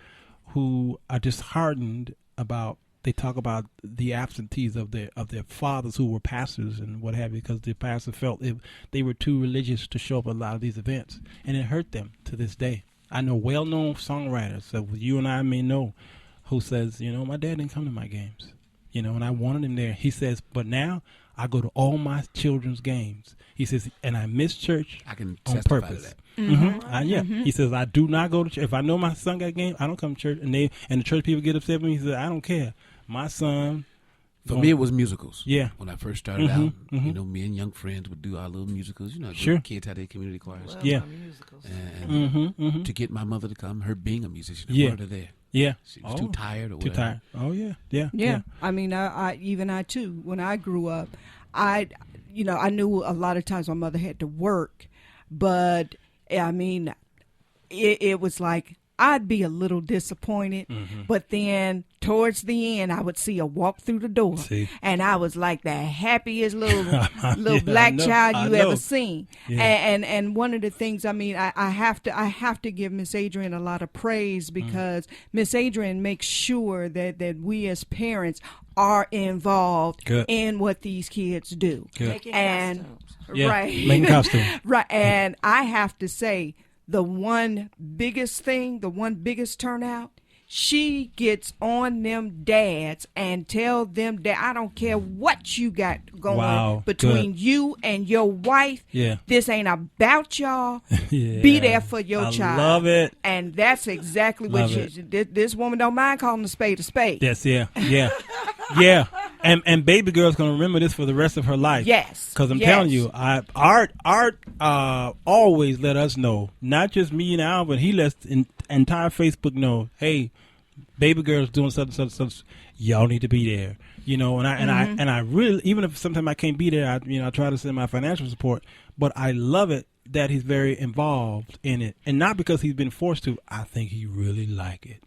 who are disheartened about. They talk about the absentees of their fathers who were pastors and what have you, because the pastor felt they were too religious to show up at a lot of these events, and it hurt them to this day. I know well-known songwriters that you and I may know who says, my dad didn't come to my games, and I wanted him there. He says, but now I go to all my children's games. He says, and I miss church I can on testify purpose. to that. Mm-hmm. He says, I do not go to church. If I know my son got a game, I don't come to church. And the church people get upset with me. He says, I don't care. My son. For me, it was musicals. Yeah. When I first started out, me and young friends would do our little musicals. Sure. Kids had their community choirs. Yeah. And to get my mother to come, her being a musician, I wanted her there. Yeah. She was too tired or too whatever. tired. Oh, yeah. I mean, I too, when I grew up, I knew a lot of times my mother had to work, but I mean, it was like, I'd be a little disappointed, but then towards the end, I would see her walk through the door, and I was like the happiest little black child you ever seen. Yeah. And one of the things, I mean, I have to give Miss Adrian a lot of praise, because Miss Adrian makes sure that we as parents are involved in what these kids do. Making costumes. Right, making costumes. Right, and I have to say, the one biggest turnout, she gets on them dads and tell them that I don't care what you got going between you and your wife. Yeah. This ain't about y'all. Yeah. Be there for your child. I love it. And that's exactly what this woman don't mind calling a spade a spade. Yes, yeah. And baby girl's gonna remember this for the rest of her life. Yes, because I'm telling you, Art always let us know. Not just me and Al, but he lets entire Facebook know. Hey, baby girl's doing such. Y'all need to be there. And I really, even if sometimes I can't be there, I try to send my financial support. But I love it that he's very involved in it, and not because he's been forced to. I think he really like it.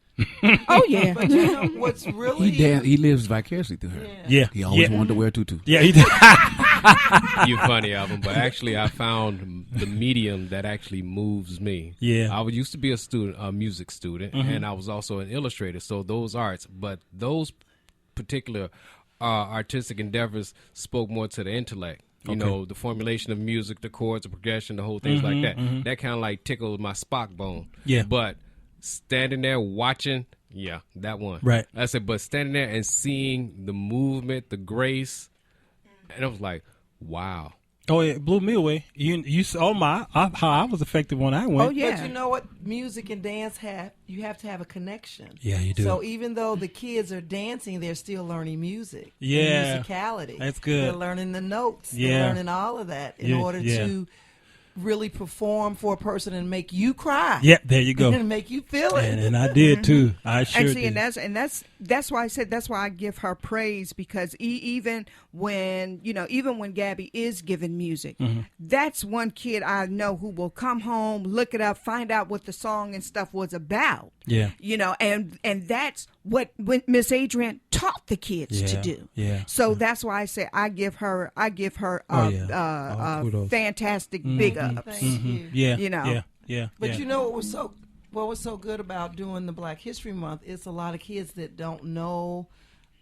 Oh yeah, but what's really he lives vicariously through her. Yeah, he always wanted to wear a tutu. Yeah, he did. You funny, Alvin, but actually I found the medium that actually moves me. Yeah, I used to be a music student, and I was also an illustrator. So those arts, but those particular artistic endeavors spoke more to the intellect. You know, the formulation of music, the chords, the progression, the whole things like that. That kind of like tickled my Spock bone. Yeah, but standing there watching, that one. Right. I said, but standing there and seeing the movement, the grace, and I was like, wow. Oh, yeah, it blew me away. You saw how I was affected when I went. Oh, yeah. But you know what? Music and dance you have to have a connection. Yeah, you do. So even though the kids are dancing, they're still learning music. Yeah. Musicality. That's good. They're learning the notes. Yeah. They're learning all of that in order to really perform for a person and make you cry. Yeah, there you go. And make you feel it. And I did too. I sure did. And that's why I said that's why I give her praise, because even when Gabby is giving music, that's one kid I know who will come home, look it up, find out what the song and stuff was about. Yeah. And that's what Miss Adrian taught the kids to do. Yeah. So that's why I say I give her fantastic big ups. Thank you. Yeah. Yeah. But you know what was so good about doing the Black History Month is a lot of kids that don't know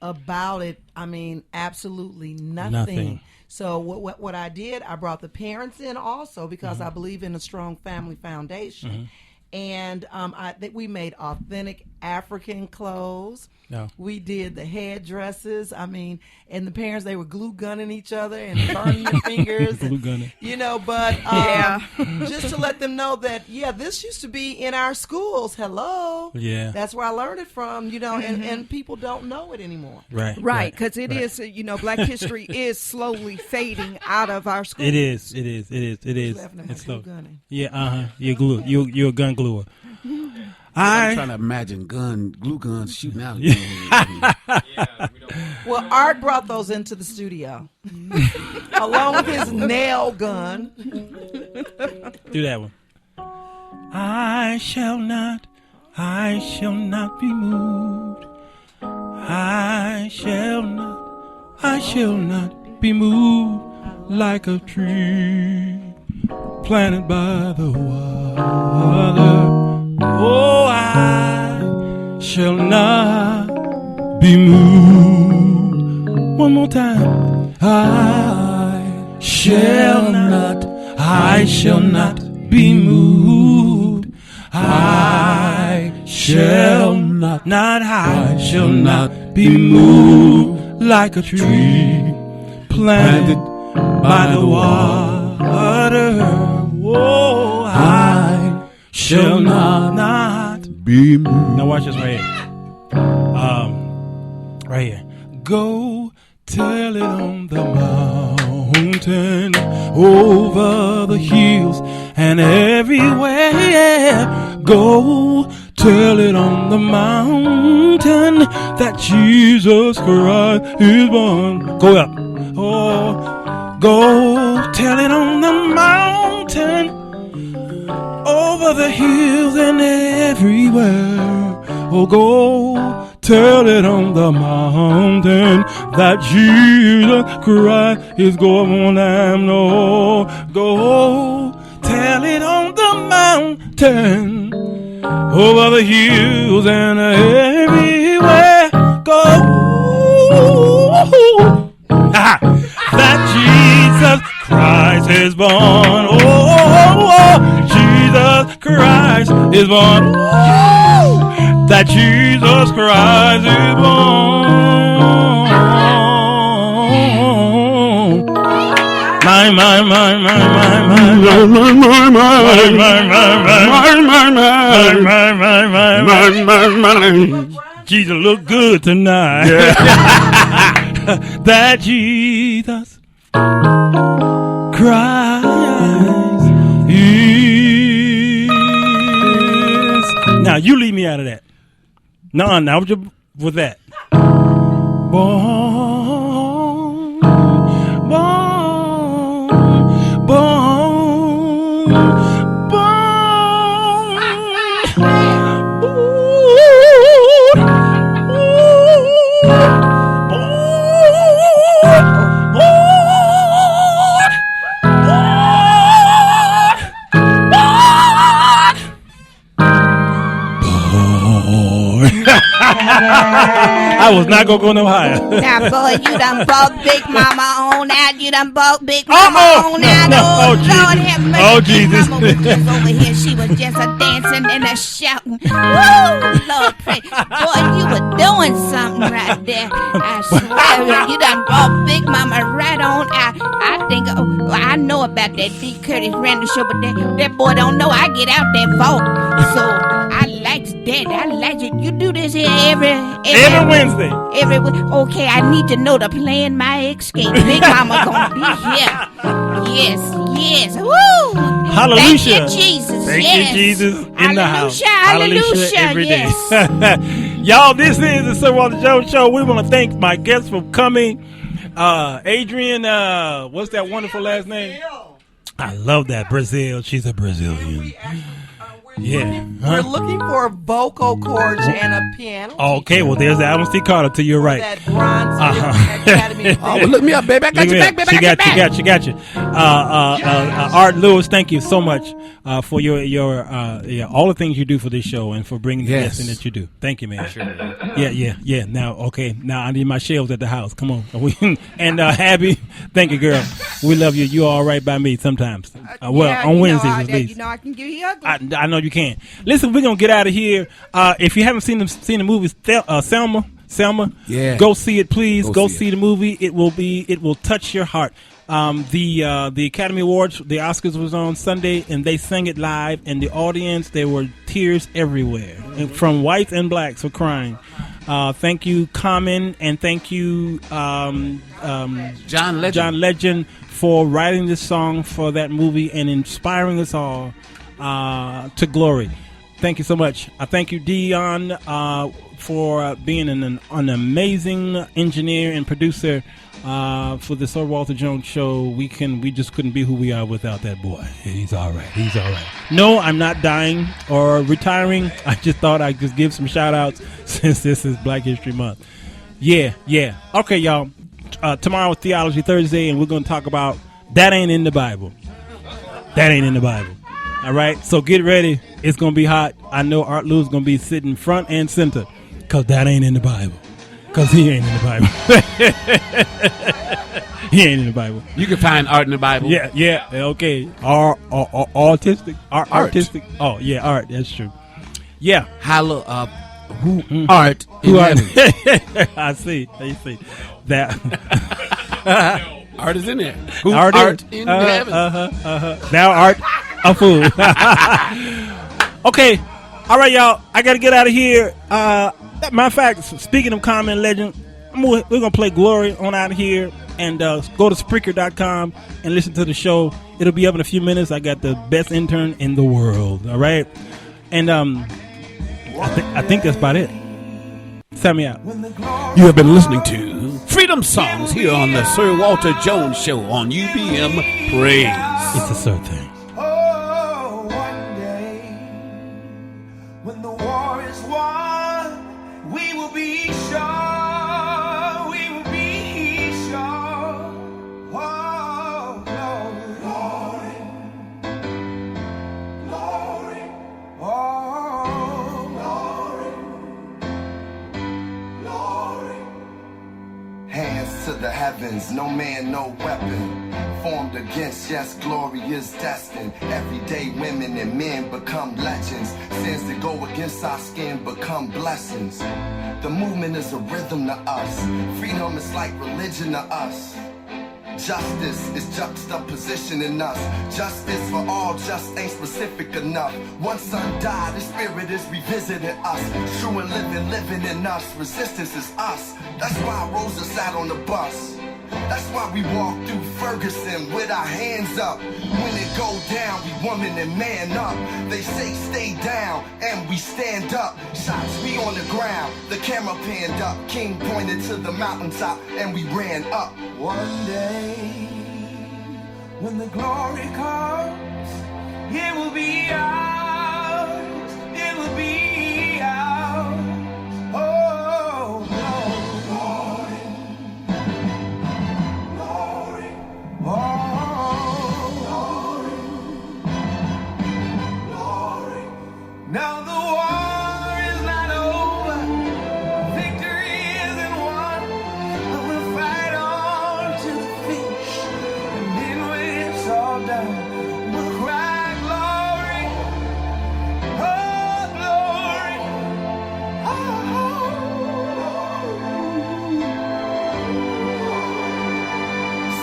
about it. I mean, absolutely nothing. So what I did, I brought the parents in also, because I believe in a strong family foundation. And we made authentic African clothes. No. We did the headdresses. I mean, and the parents, they were glue gunning each other and burning their fingers. Glue gunning. You know, but just to let them know that, this used to be in our schools. Hello. Yeah. That's where I learned it from, you know, and people don't know it anymore. Right, because it is, you know, Black history is slowly fading out of our schools. It is. It's slow. Yeah, you're glue. You're a gun gluer. I'm trying to imagine glue guns shooting out. Well, Art brought those into the studio along with his nail gun. Do that one. I shall not be moved. I shall not be moved like a tree planted by the water. Oh, I shall not be moved. One more time. I shall not be moved. I shall not be moved like a tree planted by the water. Oh, I shall not be moved. Now watch this right here. Right here. Go tell it on the mountain, over the hills and everywhere. Yeah. Go tell it on the mountain that Jesus Christ is born. Go up. Oh, go tell it on the mountain, over the hills and everywhere. Oh, go tell it on the mountain that Jesus Christ is going on. No, go tell it on the mountain, over the hills and everywhere. Go that Jesus Christ is born. Oh, Jesus Christ is born. That Jesus Christ is born. Jesus look good tonight. That Jesus Christ is. Now you leave me out of that. No, now with that. Born, born, born, born. I was not gonna go no higher. Now, boy, you done bought Big Mama on out. You done bought Big Mama on out. Oh, Lord have mercy. Oh, Jesus. Mama was just over here. She was just a dancing and a shouting. Woo, Lord, pray. Boy, you were doing something right there. I swear, you done brought Big Mama right on out. I think, I know about that D. Curtis Randall show, but that boy don't know I get out that vault. So I like that. I like it. You do this here every Wednesday. Okay, I need to know the plan my escape. Big Mama gonna be here. Yes. Woo! Hallelujah. Thank you, Jesus. Thank you, Jesus, in the house. Hallelujah. Every day. Yes. Y'all, this is the Sir Walter Jones Show. We want to thank my guests for coming. Adrian, what's that wonderful last name? I love that. Brazil. She's a Brazilian. Yeah. We're looking for vocal cords and a piano. Okay, well, there's the Alvin C. Carter to your right. That Bronze Academy. Oh, well, look me up, baby. I got you back, baby. She got you. Art Lewis, thank you so much for your all the things you do for this show and for bringing the guests in that you do. Thank you, man. Sure. Yeah. Now I need my shelves at the house. Come on. And Abby, thank you, girl. We love you. You all right by me sometimes. Well, yeah, on Wednesdays at least. You know I can get you ugly. I know you can. Listen, we're gonna get out of here. If you haven't seen the movie Selma, yeah, go see it, please. Go see see the movie. It will touch your heart. The Academy Awards, the Oscars was on Sunday, and they sang it live. And the audience, there were tears everywhere, and from whites and blacks were crying. Thank you, Common, and thank you, John Legend. John Legend, for writing this song for that movie and inspiring us all to glory. Thank you so much. I thank you, Dion, for being an amazing engineer and producer for the Sir Walter Jones show. We just couldn't be who we are without that boy. He's all right. He's all right. No, I'm not dying or retiring. I just thought I'd just give some shout outs since this is Black History Month. Yeah. Okay, y'all. Tomorrow is Theology Thursday, and we're going to talk about that ain't in the Bible. That ain't in the Bible. All right, so get ready. It's going to be hot. I know Art Lou's going to be sitting front and center because that ain't in the Bible. Because he ain't in the Bible. He ain't in the Bible. You can find art in the Bible. Yeah, okay. Artistic. Artistic. Oh, yeah, art. That's true. Yeah. Art in heaven. I see. That. Art is in there. Art in heaven. Thou art a fool. Okay. All right, y'all. I got to get out of here. Matter of fact, speaking of Common Legend, we're going to play Glory on out of here and go to Spreaker.com and listen to the show. It'll be up in a few minutes. I got the best intern in the world. All right. And I think that's about it. Sign me out. You have been listening to Freedom Songs here on the Sir Walter Jones Show on UBM Praise. It's a Sir thing. Oh, one day when the war is won, we will be sure. We will be sure. Oh, glory, glory, oh, glory. Hands to the heavens, no man, no weapon formed against, yes, glory is destined. Everyday women and men become legends. Sins that go against our skin become blessings. The movement is a rhythm to us. Freedom is like religion to us. Justice is juxtaposition in us. Justice for all just ain't specific enough. One son died, his spirit is revisiting us. True and living in us. Resistance is us. That's why Rosa sat on the bus. That's why we walk through Ferguson with our hands up. When it go down, we woman and man up. They say stay down, and we stand up. Shots be on the ground, the camera panned up. King pointed to the mountaintop, and we ran up. One day, when the glory comes, it will be ours. It will be ours. Oh, glory. Now the war is not over, victory isn't won, but we'll fight on to the finish, and then when it's all done, we'll cry glory, oh glory, oh.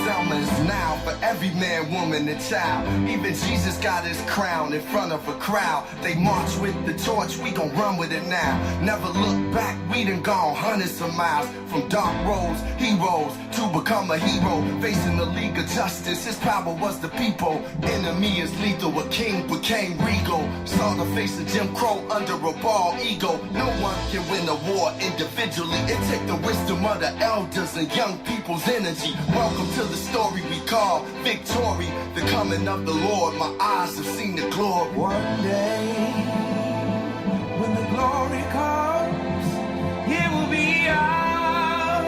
Selma is now for every man, woman, and child. Even Jesus got his crown in front of a crowd. They march with the torch, we gon' run with it now. Never look back, we done gone hundreds of miles. From dark roads, heroes, to become a hero. Facing the League of Justice, his power was the people. Enemy is lethal, a king became regal. Saw the face of Jim Crow under a bald ego. No one can win a war individually. It take the wisdom of the elders and young people's energy. Welcome to the story we call victory. The coming of the Lord, my eyes have seen the glory. One day, when the glory comes, it will be ours.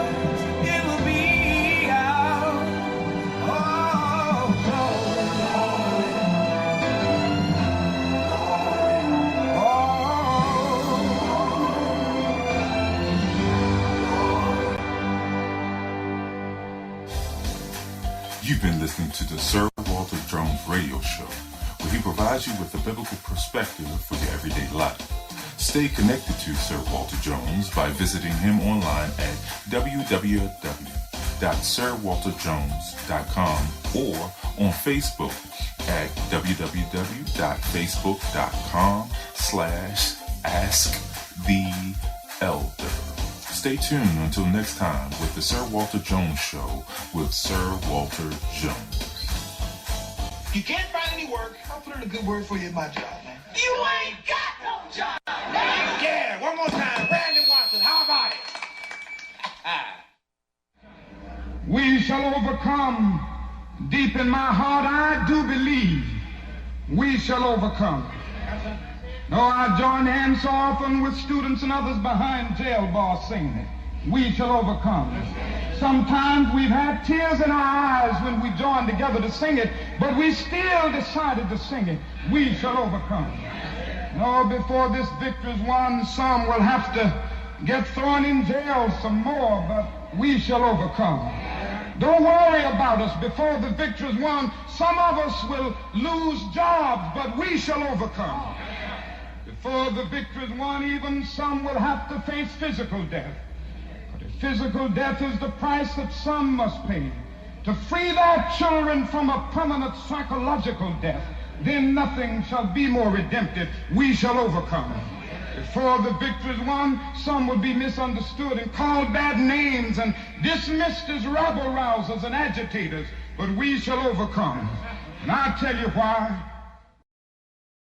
It will be ours. Oh, glory, You've been listening to the Sir Walter Jones Radio Show, where he provides you with a biblical perspective for your everyday life. Stay connected to Sir Walter Jones by visiting him online at www.sirwalterjones.com or on Facebook at www.facebook.com/AskTheElder. Stay tuned until next time with the Sir Walter Jones Show with Sir Walter Jones. If you can't find any work, I'll put in a good word for you at my job, man. You ain't got no job! Yeah, one more time. Randy Watson, how about it? We shall overcome. Deep in my heart, I do believe we shall overcome. No, I join hands so often with students and others behind jail bars singing it. We shall overcome. Sometimes we've had tears in our eyes when we joined together to sing it, but we still decided to sing it. We shall overcome. No, before this victory's won, some will have to get thrown in jail some more, but we shall overcome. Don't worry about us. Before the victory's won, some of us will lose jobs, but we shall overcome. Before the victory's won, even some will have to face physical death. But if physical death is the price that some must pay to free their children from a permanent psychological death, then nothing shall be more redemptive. We shall overcome. Before the victory's won, some will be misunderstood and called bad names and dismissed as rabble-rousers and agitators, but we shall overcome. And I'll tell you why.